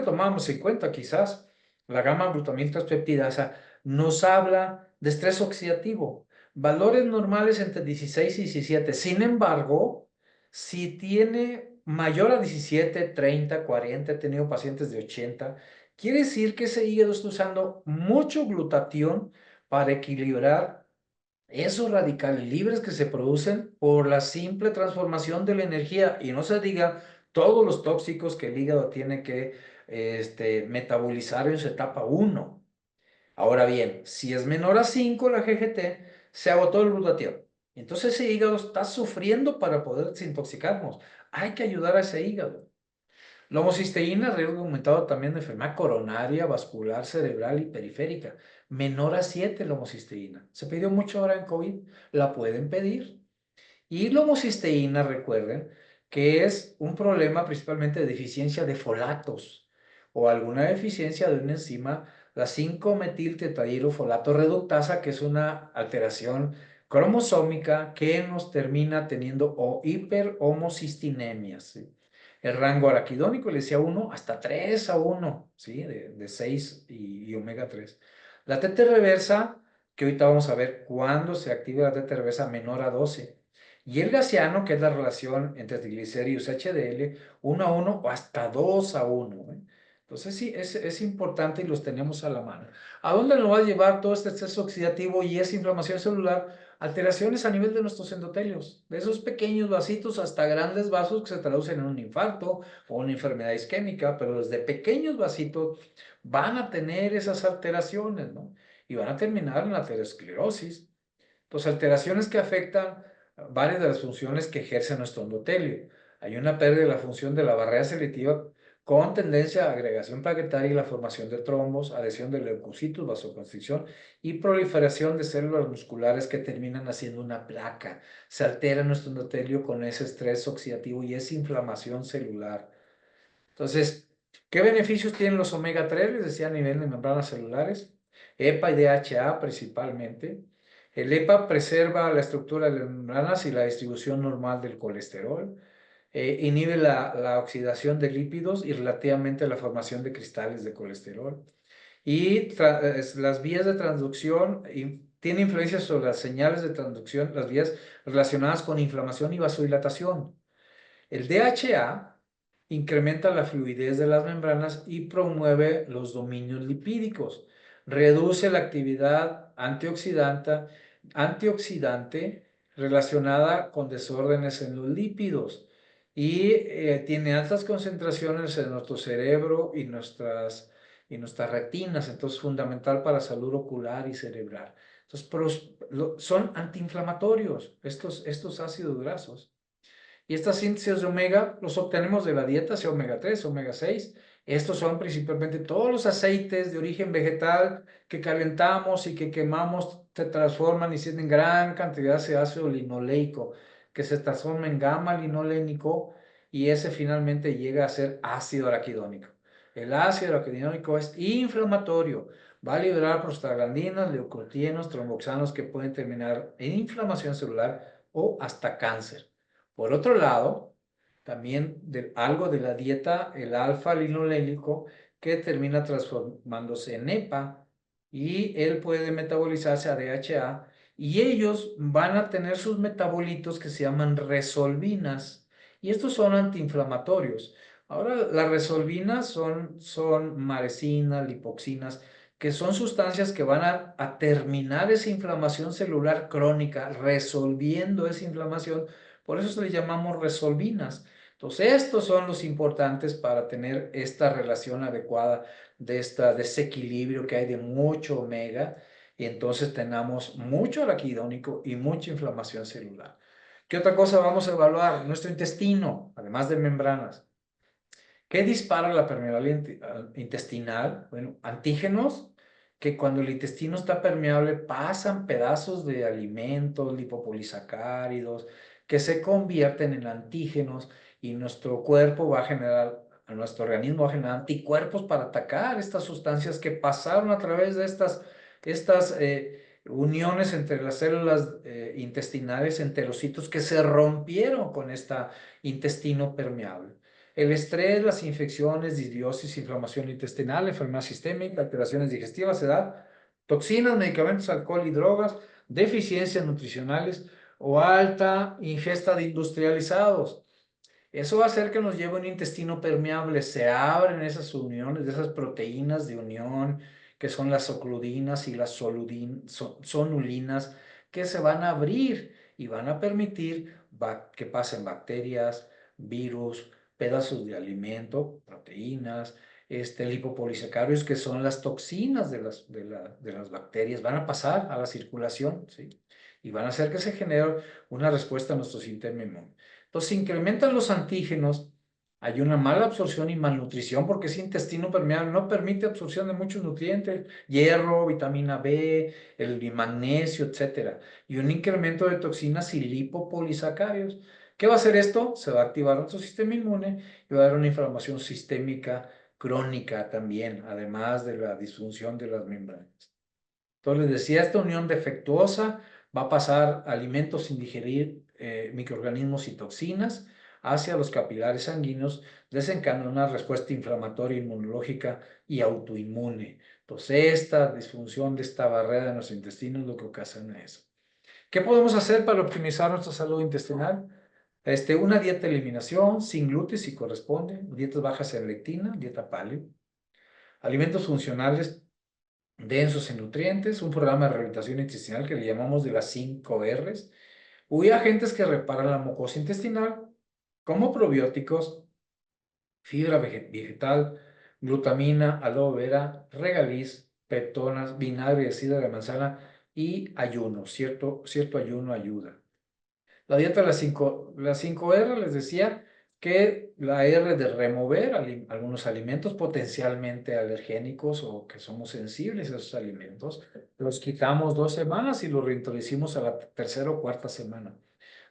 tomábamos en cuenta, quizás, la gamma-glutamil transpeptidasa, nos habla de estrés oxidativo. Valores normales entre 16 y 17. Sin embargo, si tiene mayor a 17, 30, 40, he tenido pacientes de 80, quiere decir que ese hígado está usando mucho glutatión para equilibrar esos radicales libres que se producen por la simple transformación de la energía, y no se diga todos los tóxicos que el hígado tiene que metabolizar en su etapa 1. Ahora bien, si es menor a 5 la GGT, se agotó el glutatión. Entonces ese hígado está sufriendo para poder desintoxicarnos. Hay que ayudar a ese hígado. La homocisteína, riesgo aumentado también de enfermedad coronaria, vascular, cerebral y periférica. Menor a 7 la homocisteína. Se pidió mucho ahora en COVID, la pueden pedir. Y la homocisteína, recuerden, que es un problema principalmente de deficiencia de folatos o alguna deficiencia de una enzima, la 5-metiltetrahidrofolato reductasa, que es una alteración cromosómica que nos termina teniendo hiperhomocistinemia, ¿sí? El rango araquidónico le decía 1 hasta 3 a 1, ¿sí? De 6 y omega 3. La TT reversa, que ahorita vamos a ver cuándo se activa la TT reversa menor a 12. Y el gaciano, que es la relación entre triglicéridos y HDL, 1 a 1 o hasta 2 a 1. Entonces sí, es importante y los tenemos a la mano. ¿A dónde nos va a llevar todo este exceso oxidativo y esa inflamación celular? Alteraciones a nivel de nuestros endotelios, de esos pequeños vasitos hasta grandes vasos que se traducen en un infarto o una enfermedad isquémica, pero desde pequeños vasitos van a tener esas alteraciones, ¿no? Y van a terminar en la aterosclerosis. Entonces, alteraciones que afectan varias de las funciones que ejerce nuestro endotelio. Hay una pérdida de la función de la barrera selectiva con tendencia a agregación plaquetaria y la formación de trombos, adhesión de leucocitos, vasoconstricción y proliferación de células musculares que terminan haciendo una placa. Se altera nuestro endotelio con ese estrés oxidativo y esa inflamación celular. Entonces, ¿qué beneficios tienen los omega 3? Les decía a nivel de membranas celulares, EPA y DHA principalmente. El EPA preserva la estructura de las membranas y la distribución normal del colesterol. Inhibe la oxidación de lípidos y relativamente la formación de cristales de colesterol. Y las vías de transducción tiene influencia sobre las señales de transducción, las vías relacionadas con inflamación y vasodilatación. El DHA incrementa la fluidez de las membranas y promueve los dominios lipídicos. Reduce la actividad antioxidante relacionada con desórdenes en los lípidos y tiene altas concentraciones en nuestro cerebro y nuestras retinas, entonces fundamental para salud ocular y cerebral. Entonces, son antiinflamatorios estos ácidos grasos. Y estas síntesis de omega los obtenemos de la dieta, sea omega 3, omega 6. Estos son principalmente todos los aceites de origen vegetal que calentamos y que quemamos, se transforman y tienen gran cantidad de ácido linoleico, que se transforma en gamma linolénico y ese finalmente llega a ser ácido araquidónico. El ácido araquidónico es inflamatorio, va a liberar prostaglandinas, leucotrienos, tromboxanos que pueden terminar en inflamación celular o hasta cáncer. Por otro lado, también algo de la dieta, el alfa-linolénico, que termina transformándose en EPA y él puede metabolizarse a DHA y ellos van a tener sus metabolitos que se llaman resolvinas y estos son antiinflamatorios. Ahora, las resolvinas son maresinas, lipoxinas, que son sustancias que van a terminar esa inflamación celular crónica, resolviendo esa inflamación. Por eso se les llamamos resolvinas. Entonces, estos son los importantes para tener esta relación adecuada de este desequilibrio que hay de mucho omega y entonces tenemos mucho araquidónico y mucha inflamación celular. ¿Qué otra cosa vamos a evaluar? Nuestro intestino, además de membranas. ¿Qué dispara la permeabilidad intestinal? Bueno, antígenos que cuando el intestino está permeable pasan pedazos de alimentos, lipopolisacáridos, que se convierten en antígenos y nuestro cuerpo va a generar, nuestro organismo va a generar anticuerpos para atacar estas sustancias que pasaron a través de estas uniones entre las células intestinales, enterocitos, que se rompieron con este intestino permeable. El estrés, las infecciones, disbiosis, inflamación intestinal, enfermedad sistémica, alteraciones digestivas, edad, toxinas, medicamentos, alcohol y drogas, deficiencias nutricionales o alta ingesta de industrializados. Eso va a hacer que nos lleve un intestino permeable. Se abren esas uniones de esas proteínas de unión, que son las ocludinas y las sonulinas, que se van a abrir y van a permitir que pasen bacterias, virus, pedazos de alimento, proteínas, lipopolisacáridos, que son las toxinas de las bacterias, van a pasar a la circulación, ¿sí? Y van a hacer que se genere una respuesta a nuestro sistema inmune. Entonces, se incrementan los antígenos, hay una mala absorción y malnutrición porque ese intestino permeable no permite absorción de muchos nutrientes, hierro, vitamina B, el magnesio, etc. Y un incremento de toxinas y lipopolisacáridos. ¿Qué va a hacer esto? Se va a activar nuestro sistema inmune y va a haber una inflamación sistémica crónica también, además de la disfunción de las membranas. Entonces, les decía, esta unión defectuosa va a pasar alimentos sin digerir, microorganismos y toxinas hacia los capilares sanguíneos, desencadenando una respuesta inflamatoria, inmunológica y autoinmune. Entonces, esta disfunción de esta barrera de nuestro intestino es lo que ocasiona eso. ¿Qué podemos hacer para optimizar nuestra salud intestinal? Una dieta de eliminación sin gluten si corresponde, dietas bajas en lectina, dieta paleo, alimentos funcionales densos en nutrientes, un programa de rehabilitación intestinal que le llamamos de las 5 R's, agentes que reparan la mucosa intestinal, como probióticos, fibra vegetal, glutamina, aloe vera, regaliz, peptonas, vinagre de sidra de manzana y ayuno. Cierto ayuno ayuda. La dieta de las 5 R, les decía que la R de remover algunos alimentos potencialmente alergénicos o que somos sensibles a esos alimentos, los quitamos 2 semanas y los reintroducimos a la tercera o cuarta semana.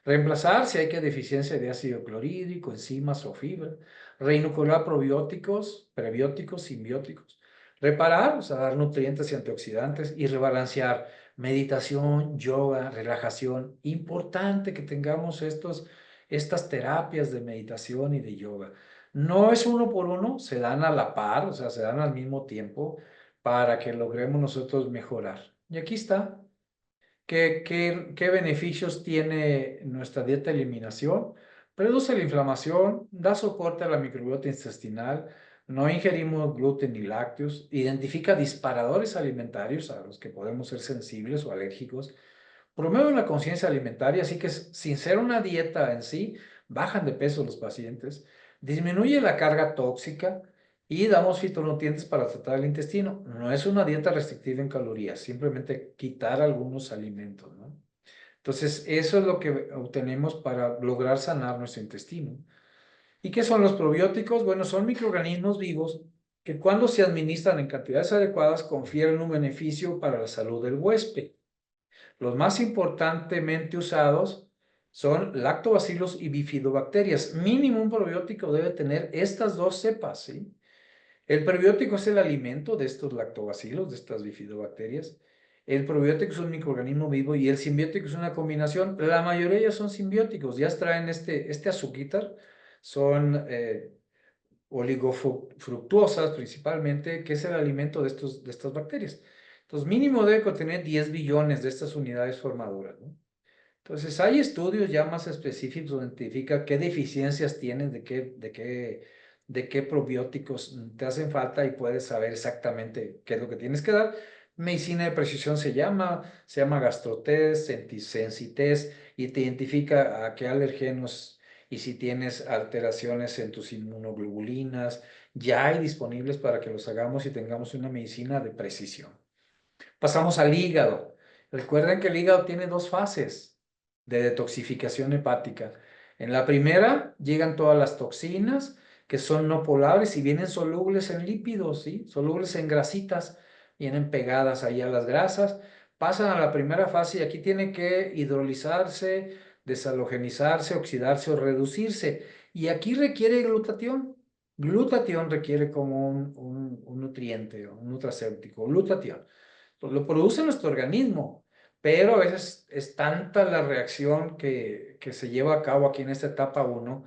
Reemplazar si hay que deficiencia de ácido clorhídrico, enzimas o fibra. Reinocular probióticos, prebióticos, simbióticos. Reparar, o sea, dar nutrientes y antioxidantes y rebalancear. Meditación, yoga, relajación. Importante que tengamos estas terapias de meditación y de yoga. No es uno por uno, se dan a la par, o sea, se dan al mismo tiempo para que logremos nosotros mejorar. Y aquí está. ¿Qué beneficios tiene nuestra dieta de eliminación? reduce la inflamación, da soporte a la microbiota intestinal, no ingerimos gluten ni lácteos, identifica disparadores alimentarios a los que podemos ser sensibles o alérgicos, promueve la conciencia alimentaria, así que sin ser una dieta en sí, bajan de peso los pacientes, disminuye la carga tóxica y damos fitonutrientes para tratar el intestino. No es una dieta restrictiva en calorías, simplemente quitar algunos alimentos, ¿no? Entonces, eso es lo que obtenemos para lograr sanar nuestro intestino. ¿Y qué son los probióticos? Bueno, son microorganismos vivos que cuando se administran en cantidades adecuadas confieren un beneficio para la salud del huésped. Los más importantemente usados son lactobacillus y bifidobacterias. Mínimo un probiótico debe tener estas dos cepas, ¿sí? El prebiótico es el alimento de estos lactobacilos, de estas bifidobacterias. El probiótico es un microorganismo vivo y el simbiótico es una combinación. La mayoría ya son simbióticos, ya extraen este azuquitar, son oligofructuosas principalmente, que es el alimento de estas bacterias. Entonces, mínimo debe contener 10 billones de estas unidades formadoras, ¿no? Entonces, hay estudios ya más específicos donde identifica qué deficiencias tienes, de qué probióticos te hacen falta y puedes saber exactamente qué es lo que tienes que dar. Medicina de precisión se llama gastrotest, sensitest, y te identifica a qué alergenos y si tienes alteraciones en tus inmunoglobulinas. Ya hay disponibles para que los hagamos y tengamos una medicina de precisión. Pasamos al hígado. Recuerden que el hígado tiene dos fases de detoxificación hepática. En la primera llegan todas las toxinas que son no polares y vienen solubles en lípidos, ¿sí? Solubles en grasitas, vienen pegadas ahí a las grasas, pasan a la primera fase y aquí tiene que hidrolizarse, desalogenizarse, oxidarse o reducirse. Y aquí requiere glutatión. Glutatión requiere como un nutriente, un nutracéutico, glutatión. Pues lo produce nuestro organismo, pero a veces es tanta la reacción que se lleva a cabo aquí en esta etapa 1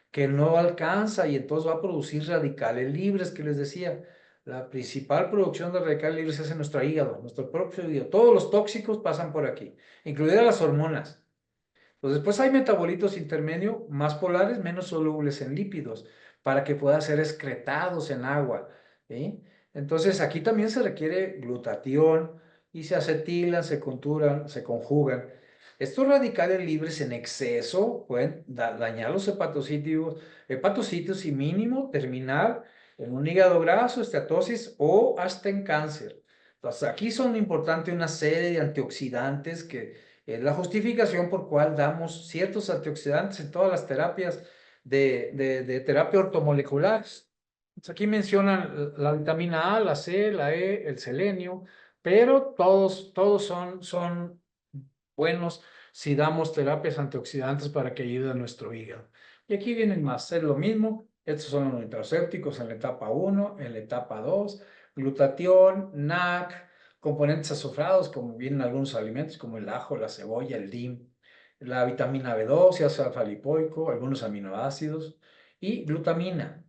que no alcanza y entonces va a producir radicales libres, que les decía. La principal producción de radicales libres es en nuestro hígado, nuestro propio hígado. Todos los tóxicos pasan por aquí, incluidas las hormonas. Entonces, después hay metabolitos intermedios más polares, menos solubles en lípidos, para que puedan ser excretados en agua, ¿sí? Entonces, aquí también se requiere glutatión y se acetilan, se conjugan. Estos radicales libres en exceso pueden dañar los hepatocitos y mínimo terminar en un hígado graso, esteatosis o hasta en cáncer. Entonces, aquí son importantes una serie de antioxidantes que es la justificación por cual damos ciertos antioxidantes en todas las terapias de terapia ortomolecular. Entonces, aquí mencionan la vitamina A, la C, la E, el selenio, pero todos son buenos si damos terapias antioxidantes para que ayuden a nuestro hígado. Y aquí vienen más, es lo mismo. Estos son los nutracéuticos en la etapa 1, en la etapa 2, glutatión, NAC, componentes azufrados, como vienen algunos alimentos, como el ajo, la cebolla, el DIM, la vitamina B2, ácido alfa-lipoico, algunos aminoácidos y glutamina.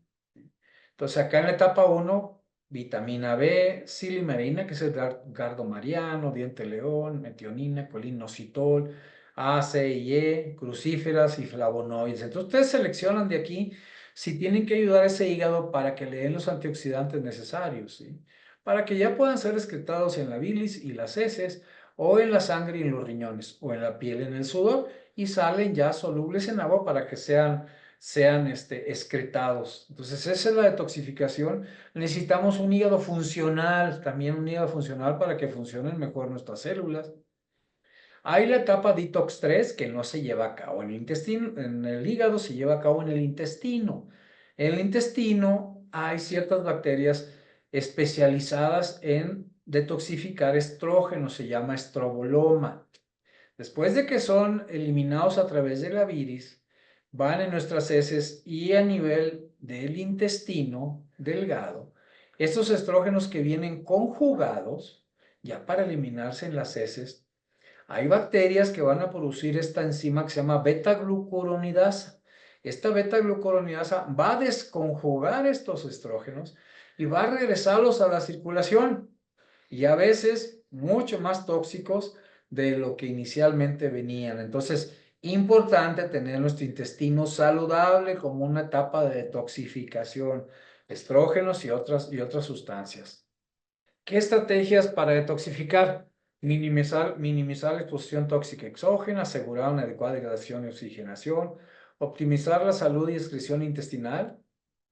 Entonces, acá en la etapa 1, vitamina B, silimerina, que es el gardemariano, diente león, metionina, colinositol, A, C y E, crucíferas y flavonoides. Entonces, ustedes seleccionan de aquí si tienen que ayudar a ese hígado para que le den los antioxidantes necesarios, ¿sí? Para que ya puedan ser excretados en la bilis y las heces, o en la sangre y en los riñones, o en la piel, en el sudor, y salen ya solubles en agua para que sean excretados. Entonces, esa es la detoxificación. Necesitamos un hígado funcional, también un hígado funcional para que funcionen mejor nuestras células. Hay la etapa detox 3 que no se lleva a cabo en el intestino, en el hígado, se lleva a cabo en el intestino. En el intestino hay ciertas bacterias especializadas en detoxificar estrógenos, se llama estroboloma. Después de que son eliminados a través de la bilis, van en nuestras heces y a nivel del intestino delgado, estos estrógenos que vienen conjugados, ya para eliminarse en las heces, hay bacterias que van a producir esta enzima que se llama beta-glucuronidasa. Esta beta-glucuronidasa va a desconjugar estos estrógenos y va a regresarlos a la circulación. Y a veces mucho más tóxicos de lo que inicialmente venían. Entonces, Importante tener nuestro intestino saludable como una etapa de detoxificación, estrógenos y otras sustancias. ¿Qué estrategias para detoxificar? Minimizar la exposición tóxica exógena, asegurar una adecuada hidratación y oxigenación, optimizar la salud y excreción intestinal,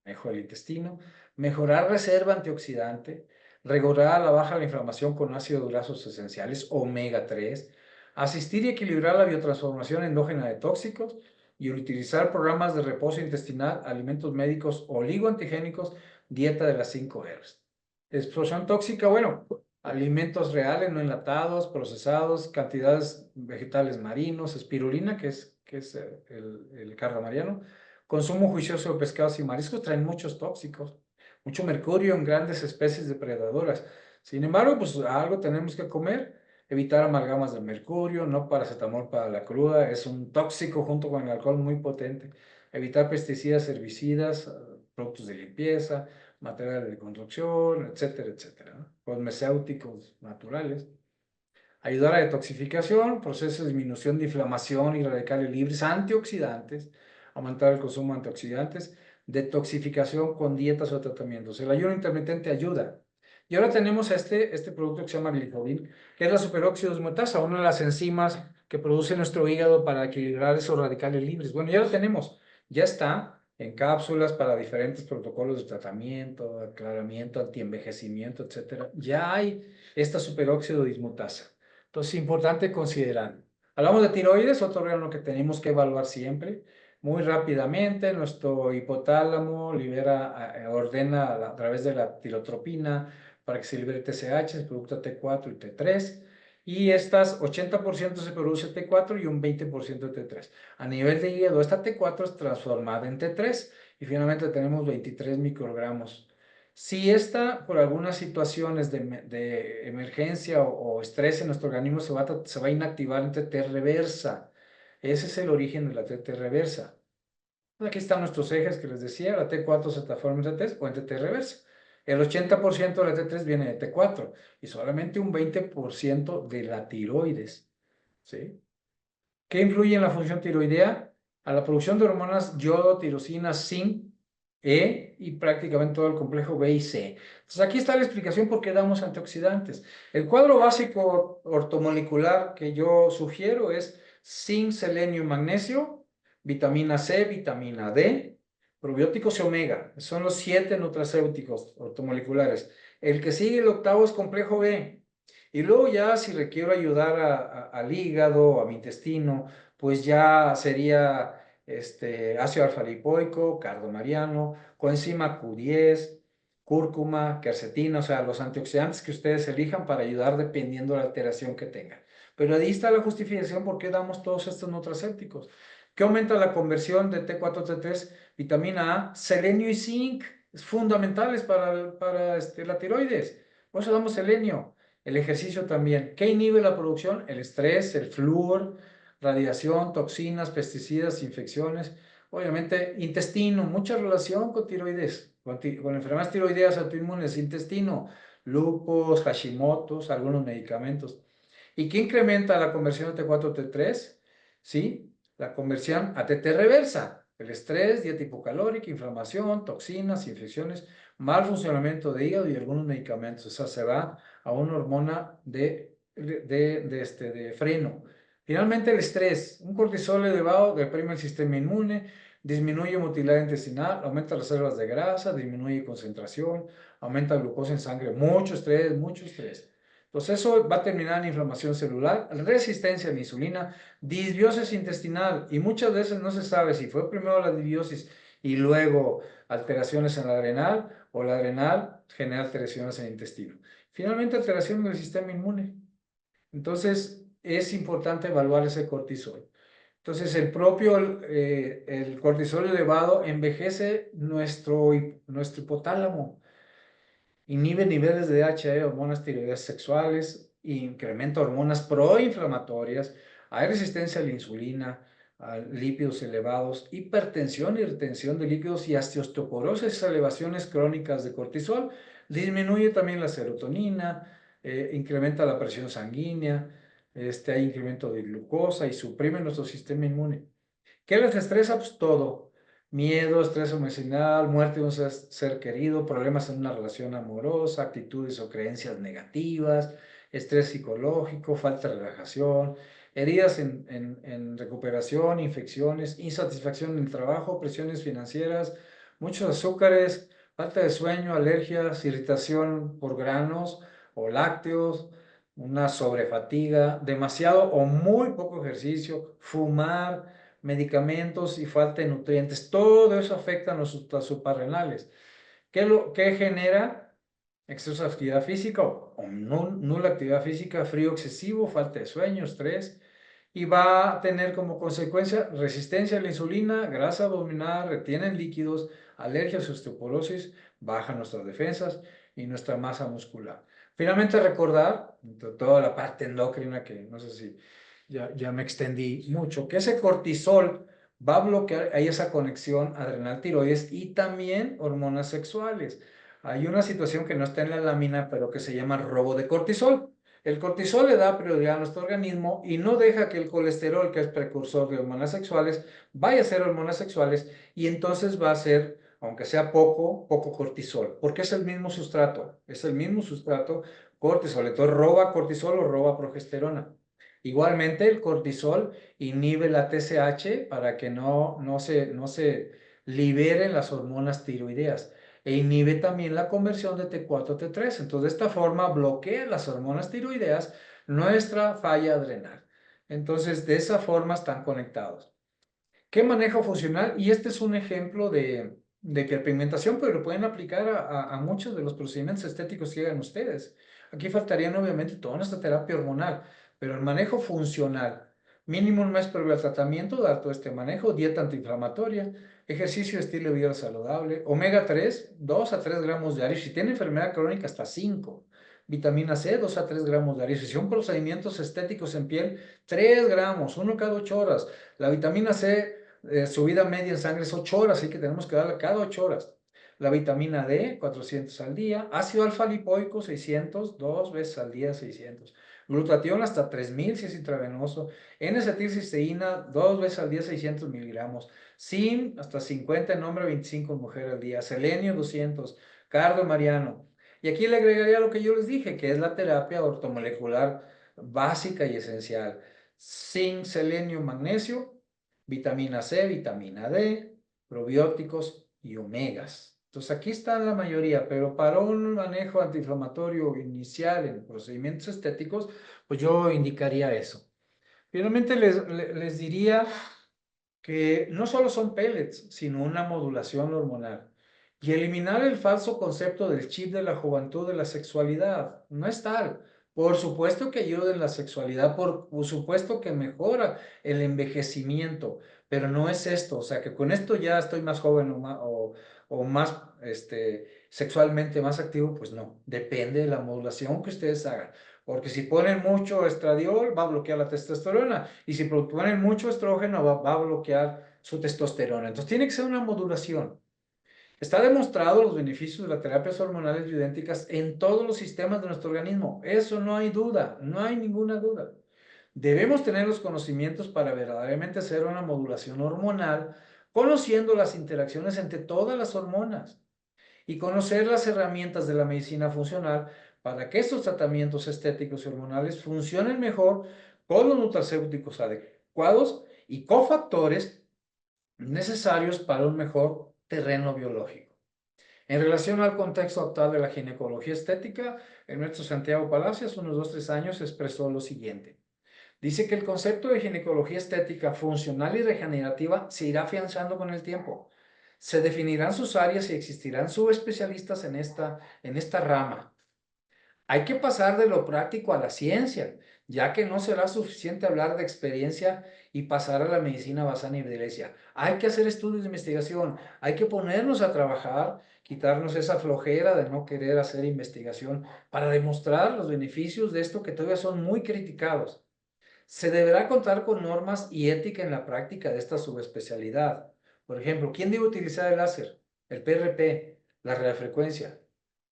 mejor el intestino, mejorar reserva antioxidante, regular a la baja la inflamación con ácidos grasos esenciales, omega 3, asistir y equilibrar la biotransformación endógena de tóxicos y utilizar programas de reposo intestinal, alimentos médicos oligoantigénicos, dieta de las 5 R's. Explosión tóxica, bueno, alimentos reales, no enlatados, procesados, cantidades vegetales marinos, espirulina, que es el cardo mariano, consumo juicioso de pescados y mariscos, traen muchos tóxicos, mucho mercurio en grandes especies depredadoras. Sin embargo, pues algo tenemos que comer, evitar amalgamas de mercurio, no paracetamol para la cruda, es un tóxico junto con el alcohol muy potente. Evitar pesticidas, herbicidas, productos de limpieza, materiales de construcción, etcétera, etcétera, ¿no? Cosmecéuticos naturales. Ayudar a detoxificación, procesos de disminución de inflamación y radicales libres, antioxidantes, aumentar el consumo de antioxidantes, detoxificación con dietas o tratamientos. El ayuno intermitente ayuda. Y ahora tenemos este producto que se llama glicobil, que es la superóxido dismutasa, una de las enzimas que produce nuestro hígado para equilibrar esos radicales libres. Bueno, ya lo tenemos, ya está en cápsulas para diferentes protocolos de tratamiento, aclaramiento, antienvejecimiento, etcétera. Ya hay esta superóxido dismutasa. Entonces, importante considerar. Hablamos de tiroides, otro órgano que tenemos que evaluar siempre. Muy rápidamente, nuestro hipotálamo ordena a través de la tirotropina para que se libere TSH, el producto T4 y T3. Y estas 80% se produce T4 y un 20% T3. A nivel de hígado, esta T4 es transformada en T3 y finalmente tenemos 23 microgramos. Si esta, por algunas situaciones de emergencia o estrés en nuestro organismo, se va a inactivar en TT reversa. Ese es el origen de la TT reversa. Aquí están nuestros ejes que les decía, la T4 se transforma en T3 o en TT reversa. El 80% de la T3 viene de T4 y solamente un 20% de la tiroides. ¿Sí? ¿Qué influye en la función tiroidea? A la producción de hormonas yodo, tirosina, zinc, E y prácticamente todo el complejo B y C. Entonces aquí está la explicación por qué damos antioxidantes. El cuadro básico ortomolecular que yo sugiero es zinc, selenio y magnesio, vitamina C, vitamina D, probióticos y omega. Son los 7 nutracéuticos ortomoleculares. El que sigue, el octavo, es complejo B. Y luego ya si requiero ayudar al hígado, a mi intestino, pues ya sería ácido alfa-lipoico, cardomariano, coenzima Q10, cúrcuma, quercetina, o sea, los antioxidantes que ustedes elijan para ayudar dependiendo de la alteración que tengan. Pero ahí está la justificación por qué damos todos estos nutracéuticos. ¿Qué aumenta la conversión de T4 a T3? Vitamina A, selenio y zinc, es fundamentales para la tiroides. Por eso damos selenio. El ejercicio también. ¿Qué inhibe la producción? El estrés, el flúor, radiación, toxinas, pesticidas, infecciones. Obviamente, intestino, mucha relación con tiroides, con enfermedades tiroideas autoinmunes, intestino, lupus, Hashimoto's, algunos medicamentos. ¿Y qué incrementa la conversión de T4 a T3? ¿Sí? La conversión a TT reversa. El estrés, dieta hipocalórica, inflamación, toxinas, infecciones, mal funcionamiento de hígado y algunos medicamentos. O sea, se va a una hormona de freno. Finalmente, el estrés. Un cortisol elevado deprime el sistema inmune, disminuye motilidad intestinal, aumenta las reservas de grasa, disminuye concentración, aumenta la glucosa en sangre. Mucho estrés, mucho estrés. Entonces, eso va a terminar en inflamación celular, resistencia a la insulina, disbiosis intestinal. Y muchas veces no se sabe si fue primero la disbiosis y luego alteraciones en la adrenal o la adrenal genera alteraciones en el intestino. Finalmente, alteración del sistema inmune. Entonces, es importante evaluar ese cortisol. Entonces, el cortisol elevado envejece nuestro hipotálamo, inhibe niveles de DHA, hormonas tiroideas sexuales, incrementa hormonas proinflamatorias, hay resistencia a la insulina, a lípidos elevados, hipertensión y retención de líquidos y hasta osteoporosis, elevaciones crónicas de cortisol, disminuye también la serotonina, incrementa la presión sanguínea, hay incremento de glucosa y suprime nuestro sistema inmune. ¿Qué les estresa? Pues todo. Miedo, estrés emocional, muerte de un ser querido, problemas en una relación amorosa, actitudes o creencias negativas, estrés psicológico, falta de relajación, heridas en recuperación, infecciones, insatisfacción en el trabajo, presiones financieras, muchos azúcares, falta de sueño, alergias, irritación por granos o lácteos, una sobrefatiga, demasiado o muy poco ejercicio, fumar, medicamentos y falta de nutrientes. Todo eso afecta a nuestras suprarrenales. ¿Qué genera? Exceso de actividad física o nula actividad física, frío excesivo, falta de sueño, estrés. Y va a tener como consecuencia resistencia a la insulina, grasa abdominal, retienen líquidos, alergias, osteoporosis, bajan nuestras defensas y nuestra masa muscular. Finalmente recordar, toda la parte endocrina, que no sé si ya me extendí mucho, que ese cortisol va a bloquear, hay esa conexión adrenal-tiroides y también hormonas sexuales. Hay una situación que no está en la lámina, pero que se llama robo de cortisol. El cortisol le da prioridad a nuestro organismo y no deja que el colesterol, que es precursor de hormonas sexuales, vaya a ser hormonas sexuales y entonces va a ser, aunque sea poco cortisol, porque es el mismo sustrato, cortisol. Entonces roba cortisol o roba progesterona. Igualmente el cortisol inhibe la TSH para que no se liberen las hormonas tiroideas e inhibe también la conversión de T4 a T3. Entonces, de esta forma bloquea las hormonas tiroideas nuestra falla adrenal. Entonces, de esa forma están conectados. ¿Qué manejo funcional? Y este es un ejemplo de hiperpigmentación, pero lo pueden aplicar a muchos de los procedimientos estéticos que hagan ustedes. Aquí faltarían obviamente toda nuestra terapia hormonal, pero el manejo funcional, mínimo un mes previo al tratamiento, dar todo este manejo, dieta antiinflamatoria, ejercicio, estilo de vida saludable, omega 3, 2 a 3 gramos diarios, si tiene enfermedad crónica hasta 5, vitamina C, 2 a 3 gramos diarios, si son procedimientos estéticos en piel, 3 gramos, uno cada 8 horas, la vitamina C, su vida media en sangre es 8 horas, así que tenemos que darla cada 8 horas. La vitamina D, 400 al día. Ácido alfa lipoico, 600, 2 veces al día, 600. Glutatión hasta 3000 si es intravenoso. N-acetilcisteína, 2 veces al día, 600 miligramos. Zinc, hasta 50 en hombre, 25 en mujer al día. Selenio, 200. Cardo mariano. Y aquí le agregaría lo que yo les dije, que es la terapia ortomolecular básica y esencial. Zinc, selenio, magnesio, vitamina C, vitamina D, probióticos y omegas. Entonces aquí están la mayoría, pero para un manejo antiinflamatorio inicial en procedimientos estéticos, pues yo indicaría eso. Finalmente les diría que no solo son pellets, sino una modulación hormonal. Y eliminar el falso concepto del chip de la juventud de la sexualidad. No es tal. Por supuesto que ayuda en la sexualidad, por supuesto que mejora el envejecimiento, pero no es esto. O sea, que con esto ya estoy más joven o más sexualmente más activo, pues no. Depende de la modulación que ustedes hagan. Porque si ponen mucho estradiol, va a bloquear la testosterona. Y si ponen mucho estrógeno, va a bloquear su testosterona. Entonces tiene que ser una modulación. Está demostrado los beneficios de las terapias hormonales bioidénticas en todos los sistemas de nuestro organismo. Eso no hay duda, no hay ninguna duda. Debemos tener los conocimientos para verdaderamente hacer una modulación hormonal, conociendo las interacciones entre todas las hormonas y conocer las herramientas de la medicina funcional para que estos tratamientos estéticos y hormonales funcionen mejor con los nutracéuticos adecuados y cofactores necesarios para un mejor terreno biológico. En relación al contexto actual de la ginecología estética, el maestro Santiago Palacios, unos 2-3 años, expresó lo siguiente. Dice que el concepto de ginecología estética funcional y regenerativa se irá afianzando con el tiempo. Se definirán sus áreas y existirán subespecialistas en esta rama. Hay que pasar de lo práctico a la ciencia, ya que no será suficiente hablar de experiencia y pasar a la medicina basada en evidencia. Hay que hacer estudios de investigación, hay que ponernos a trabajar, quitarnos esa flojera de no querer hacer investigación para demostrar los beneficios de esto que todavía son muy criticados. Se deberá contar con normas y ética en la práctica de esta subespecialidad. Por ejemplo, ¿quién debe utilizar el láser? El PRP, la radiofrecuencia.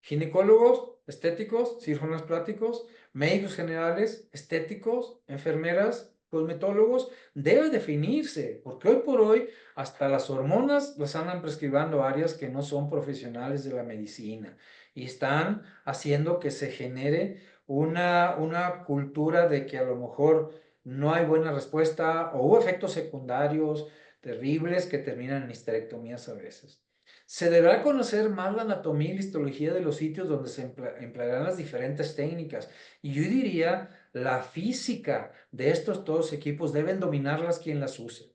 Ginecólogos estéticos, cirujanos plásticos, médicos generales, estéticos, enfermeras, cosmetólogos, debe definirse, porque hoy por hoy hasta las hormonas las andan prescribiendo áreas que no son profesionales de la medicina y están haciendo que se genere una cultura de que a lo mejor no hay buena respuesta o hubo efectos secundarios terribles que terminan en histerectomías a veces. Se deberá conocer más la anatomía y la histología de los sitios donde se emplearán las diferentes técnicas. Y yo diría, la física de estos todos equipos deben dominarlas quien las use.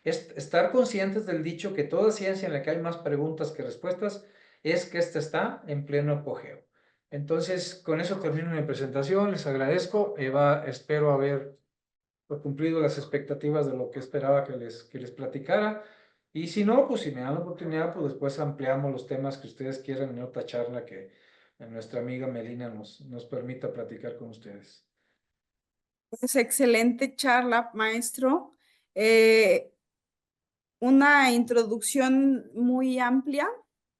Estar conscientes del dicho que toda ciencia en la que hay más preguntas que respuestas es que esta está en pleno apogeo. Entonces, con eso termino mi presentación. Les agradezco. Eva, espero haber cumplido las expectativas de lo que esperaba que les platicara. Y si no, pues si me dan la oportunidad, pues después ampliamos los temas que ustedes quieran en otra charla que nuestra amiga Melina nos permita platicar con ustedes. Pues excelente charla, maestro. Eh, una introducción muy amplia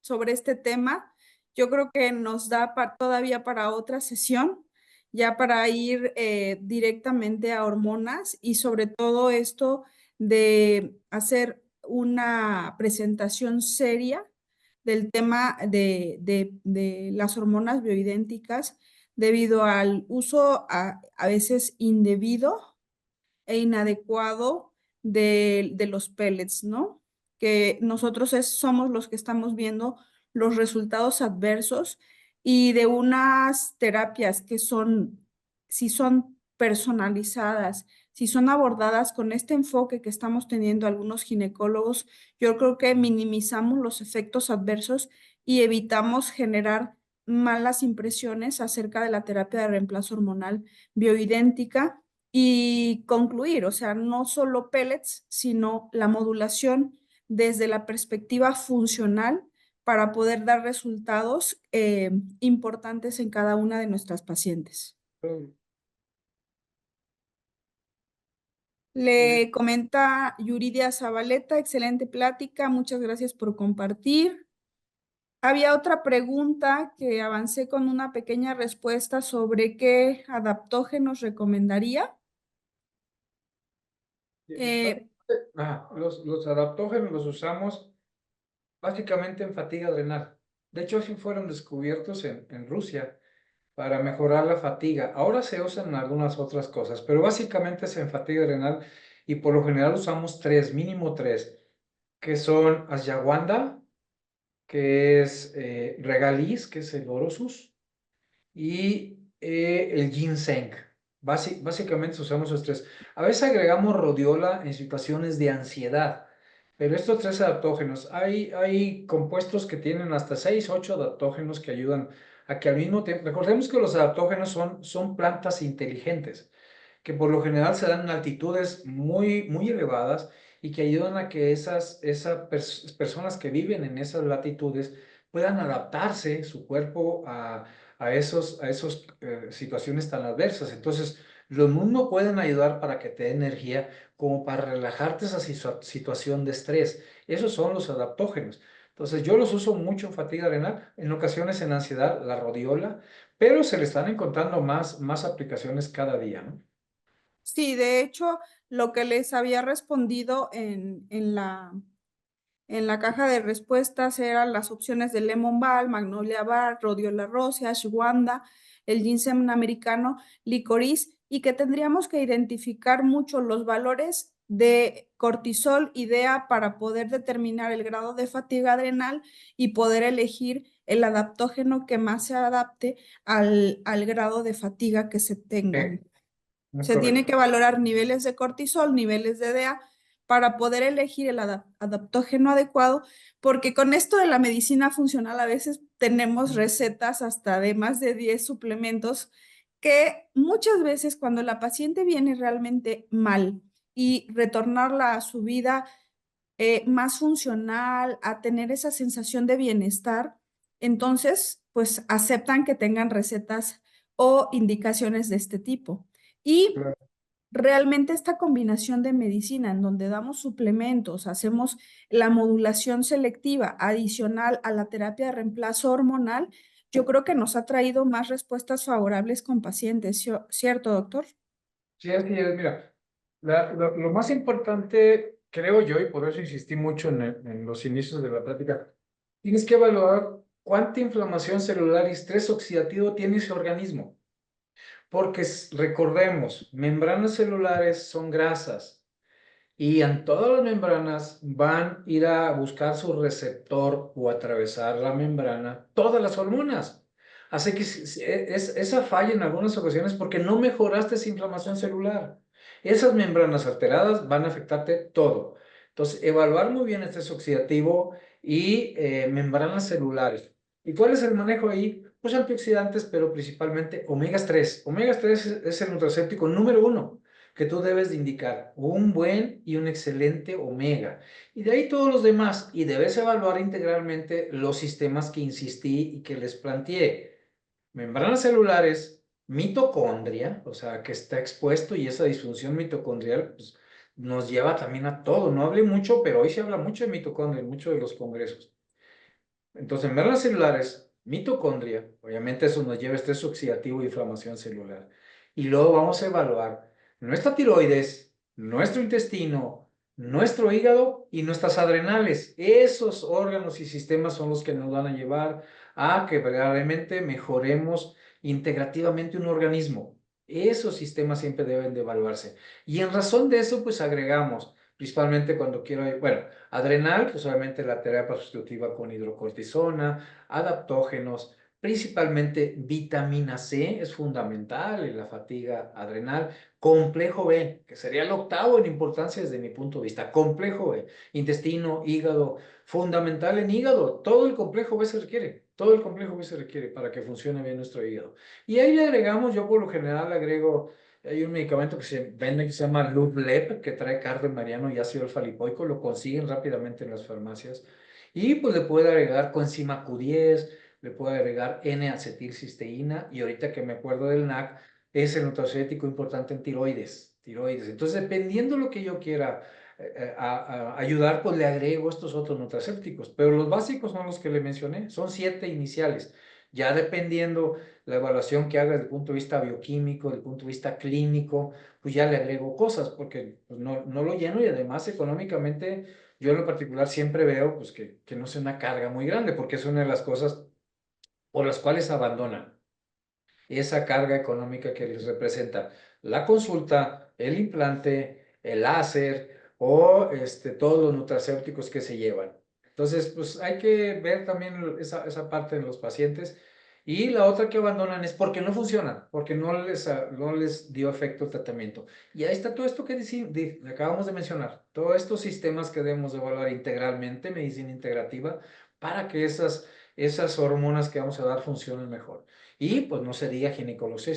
sobre este tema. Yo creo que nos da todavía para otra sesión, ya para ir directamente a hormonas y sobre todo esto de hacer una presentación seria del tema de las hormonas bioidénticas debido al uso a veces indebido e inadecuado de los pellets, ¿no? Que nosotros somos los que estamos viendo los resultados adversos y de unas terapias que son, si son personalizadas, si son abordadas con este enfoque que estamos teniendo algunos ginecólogos, yo creo que minimizamos los efectos adversos y evitamos generar malas impresiones acerca de la terapia de reemplazo hormonal bioidéntica y concluir, o sea, no solo pellets, sino la modulación desde la perspectiva funcional para poder dar resultados importantes en cada una de nuestras pacientes. Le comenta Yuridia Zabaleta, excelente plática, muchas gracias por compartir. Había otra pregunta que avancé con una pequeña respuesta sobre qué adaptógenos recomendaría. Los adaptógenos los usamos básicamente en fatiga adrenal. De hecho, así fueron descubiertos en Rusia para mejorar la fatiga. Ahora se usan en algunas otras cosas, pero básicamente es en fatiga adrenal y por lo general usamos mínimo tres, que son ashwagandha, que es regaliz, que es el orosus, y el ginseng. Básicamente usamos esos tres. A veces agregamos rhodiola en situaciones de ansiedad, pero estos tres adaptógenos, hay compuestos que tienen hasta 6, 8 adaptógenos que ayudan a que al mismo tiempo, recordemos que los adaptógenos son plantas inteligentes, que por lo general se dan en altitudes muy, muy elevadas y que ayudan a que esas personas que viven en esas latitudes puedan adaptarse su cuerpo a esos situaciones tan adversas. Entonces, los mismos pueden ayudar para que te dé energía como para relajarte esa situación de estrés. Esos son los adaptógenos. Entonces, yo los uso mucho en fatiga adrenal, en ocasiones en ansiedad, la rodiola, pero se le están encontrando más aplicaciones cada día, ¿no? Sí, de hecho, lo que les había respondido en la caja de respuestas eran las opciones de Lemon Balm, Magnolia Balm, Rhodiola Rosea, Ashwagandha, el ginseng americano, licorice, y que tendríamos que identificar mucho los valores de cortisol y DEA para poder determinar el grado de fatiga adrenal y poder elegir el adaptógeno que más se adapte al grado de fatiga que se tengan. Se tiene que valorar niveles de cortisol, niveles de DEA, para poder elegir el adaptógeno adecuado, porque con esto de la medicina funcional a veces tenemos recetas hasta de más de 10 suplementos que muchas veces cuando la paciente viene realmente mal y retornarla a su vida más funcional, a tener esa sensación de bienestar, entonces pues aceptan que tengan recetas o indicaciones de este tipo. Y realmente esta combinación de medicina en donde damos suplementos, hacemos la modulación selectiva adicional a la terapia de reemplazo hormonal, yo creo que nos ha traído más respuestas favorables con pacientes, ¿cierto, doctor? Sí, así es. Mira, lo más importante, creo yo, y por eso insistí mucho en los inicios de la plática, tienes que evaluar cuánta inflamación celular y estrés oxidativo tiene ese organismo. Porque recordemos, membranas celulares son grasas y en todas las membranas van a ir a buscar su receptor o atravesar la membrana todas las hormonas. Así que esa falla en algunas ocasiones porque no mejoraste esa inflamación celular. Esas membranas alteradas van a afectarte todo. Entonces, evaluar muy bien estrés oxidativo y membranas celulares. ¿Y cuál es el manejo ahí? Pues antioxidantes, pero principalmente omegas 3. Omegas 3 es el nutracéptico número 1 que tú debes de indicar, un buen y un excelente omega. Y de ahí todos los demás. Y debes evaluar integralmente los sistemas que insistí y que les planteé. Membranas celulares, mitocondria, o sea, que está expuesto y esa disfunción mitocondrial pues, nos lleva también a todo. No hablé mucho, pero hoy se habla mucho de mitocondria en muchos de los congresos. Entonces, membranas celulares, mitocondria, obviamente eso nos lleva a estrés oxidativo e inflamación celular. Y luego vamos a evaluar nuestra tiroides, nuestro intestino, nuestro hígado y nuestras adrenales. Esos órganos y sistemas son los que nos van a llevar a que verdaderamente mejoremos integrativamente un organismo. Esos sistemas siempre deben de evaluarse. Y en razón de eso, pues agregamos, principalmente cuando quiero, bueno, adrenal, pues obviamente la terapia sustitutiva con hidrocortisona, adaptógenos, principalmente vitamina C es fundamental en la fatiga adrenal, complejo B, que sería el octavo en importancia desde mi punto de vista, complejo B, intestino, hígado, fundamental en hígado, todo el complejo B se requiere, todo el complejo B se requiere para que funcione bien nuestro hígado. Y ahí le agregamos, yo por lo general le agrego hay un medicamento que se vende que se llama Lublep, que trae carne mariano y ácido alfa-lipoico, lo consiguen rápidamente en las farmacias. Y pues le puede agregar coenzima Q10, le puede agregar N-acetilcisteína, y ahorita que me acuerdo del NAC, es el nutracéutico importante en tiroides. Entonces, dependiendo lo que yo quiera ayudar, pues le agrego estos otros nutracépticos. Pero los básicos son los que le mencioné, son 7 iniciales. Ya dependiendo la evaluación que haga desde el punto de vista bioquímico, desde el punto de vista clínico, pues ya le agrego cosas, porque pues, no lo lleno y además económicamente yo en lo particular siempre veo pues, que no sea una carga muy grande, porque es una de las cosas por las cuales abandonan esa carga económica que les representa la consulta, el implante, el láser o todos los nutracéuticos que se llevan. Entonces, pues hay que ver también esa parte de los pacientes. Y la otra que abandonan es porque no funcionan, porque no les dio efecto el tratamiento. Y ahí está todo esto que acabamos de mencionar, todos estos sistemas que debemos de evaluar integralmente, medicina integrativa, para que esas hormonas que vamos a dar funcionen mejor. Y pues no se diga ginecología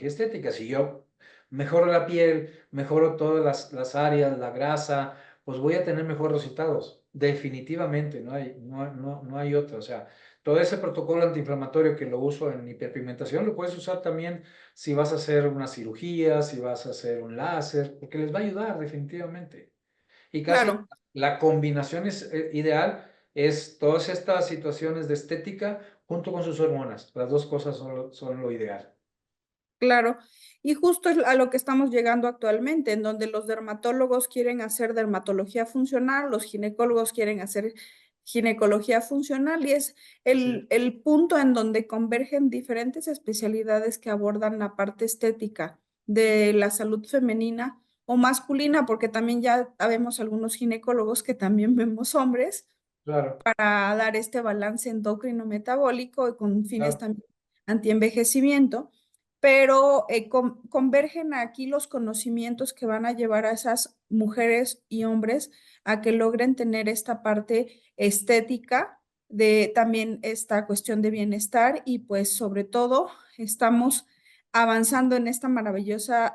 estética. Si yo mejoro la piel, mejoro todas las áreas, la grasa, pues voy a tener mejores resultados. Definitivamente, no hay otra. O sea, todo ese protocolo antiinflamatorio que lo uso en hiperpigmentación, lo puedes usar también si vas a hacer una cirugía, si vas a hacer un láser, porque les va a ayudar definitivamente. Y casi Claro. la combinación ideal es todas estas situaciones de estética junto con sus hormonas. Las dos cosas son lo ideal. Claro, y justo es a lo que estamos llegando actualmente, en donde los dermatólogos quieren hacer dermatología funcional, los ginecólogos quieren hacer ginecología funcional y es el punto en donde convergen diferentes especialidades que abordan la parte estética de la salud femenina o masculina, porque también ya vemos algunos ginecólogos que también vemos hombres Claro, para dar este balance endocrino metabólico y con fines claro. también antienvejecimiento, pero convergen aquí los conocimientos que van a llevar a esas mujeres y hombres a que logren tener esta parte estética de también esta cuestión de bienestar y pues sobre todo estamos avanzando en esta maravillosa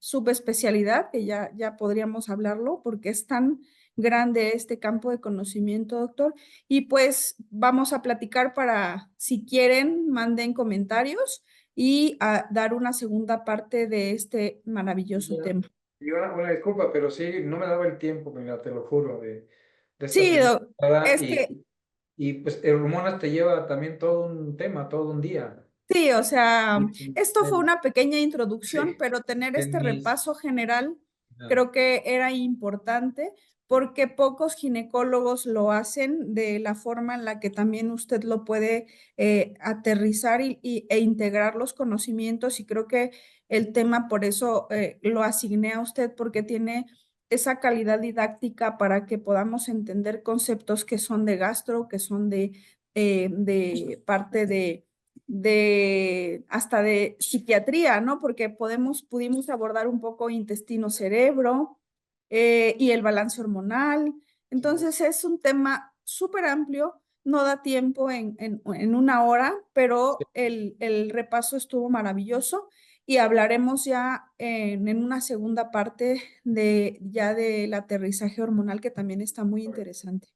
subespecialidad que ya podríamos hablarlo porque es tan grande este campo de conocimiento, doctor. Y pues vamos a platicar para, si quieren, manden comentarios y a dar una segunda parte de este maravilloso tema. Y una disculpa, pero sí, no me daba el tiempo, mira, te lo juro, de esta Sí, primera. es Y que Y pues el hormonas te lleva también todo un tema, todo un día. Sí, o sea, esto fue El- una pequeña introducción, sí, pero tener en este mis... repaso general ah, creo que era importante porque pocos ginecólogos lo hacen de la forma en la que también usted lo puede aterrizar e integrar los conocimientos y creo que el tema por eso lo asigné a usted porque tiene esa calidad didáctica para que podamos entender conceptos que son de gastro, que son de parte de hasta de psiquiatría, ¿no? Porque pudimos abordar un poco intestino-cerebro y el balance hormonal. Entonces es un tema súper amplio, no da tiempo en una hora, pero el repaso estuvo maravilloso y hablaremos ya en una segunda parte ya del aterrizaje hormonal que también está muy interesante.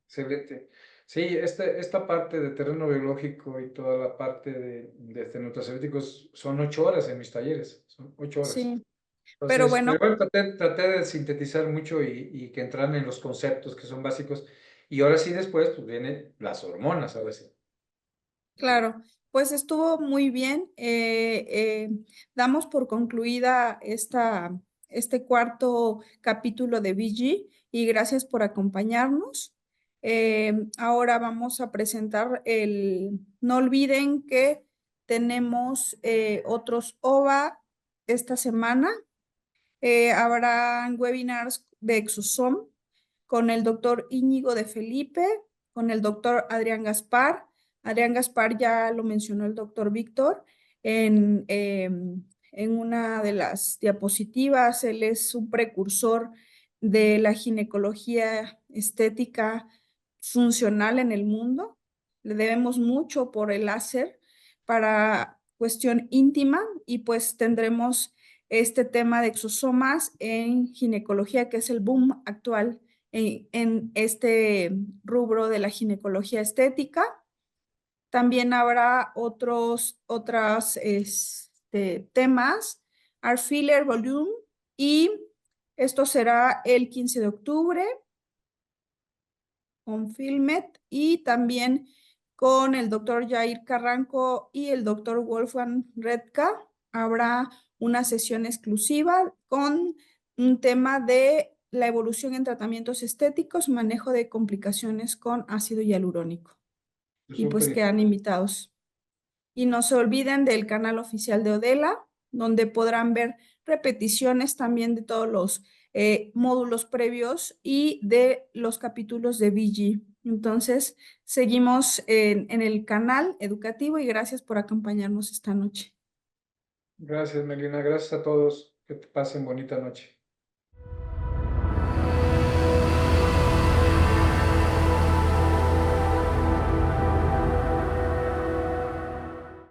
Excelente. Sí, esta parte de terreno biológico y toda la parte de nutracéuticos son 8 horas en mis talleres, son 8 horas. Sí, pero Entonces, bueno, pero bueno, traté de sintetizar mucho y que entraran en los conceptos que son básicos. Y ahora sí, después, pues vienen las hormonas, ahora sí. claro, pues estuvo muy bien. Damos por concluida este cuarto capítulo de VG y gracias por acompañarnos. Ahora vamos a presentar no olviden que tenemos otros OVA esta semana. Habrán webinars de Exosome con el doctor Íñigo de Felipe, con el doctor Adrián Gaspar. Adrián Gaspar ya lo mencionó el doctor Víctor en una de las diapositivas. Él es un precursor de la ginecología estética funcional en el mundo. Le debemos mucho por el láser para cuestión íntima y pues tendremos este tema de exosomas en ginecología, que es el boom actual en este rubro de la ginecología estética. También habrá otros temas, Art Filler Volume, y esto será el 15 de octubre con Filmet y también con el doctor Jair Carranco y el doctor Wolfgang Redka. Habrá una sesión exclusiva con un tema de la evolución en tratamientos estéticos, manejo de complicaciones con ácido hialurónico. Y pues Súper. quedan invitados. Y no se olviden del canal oficial de Odela, donde podrán ver repeticiones también de todos los módulos previos y de los capítulos de VG. Entonces, seguimos en el canal educativo y gracias por acompañarnos esta noche. Gracias, Melina. Gracias a todos. Que te pasen bonita noche.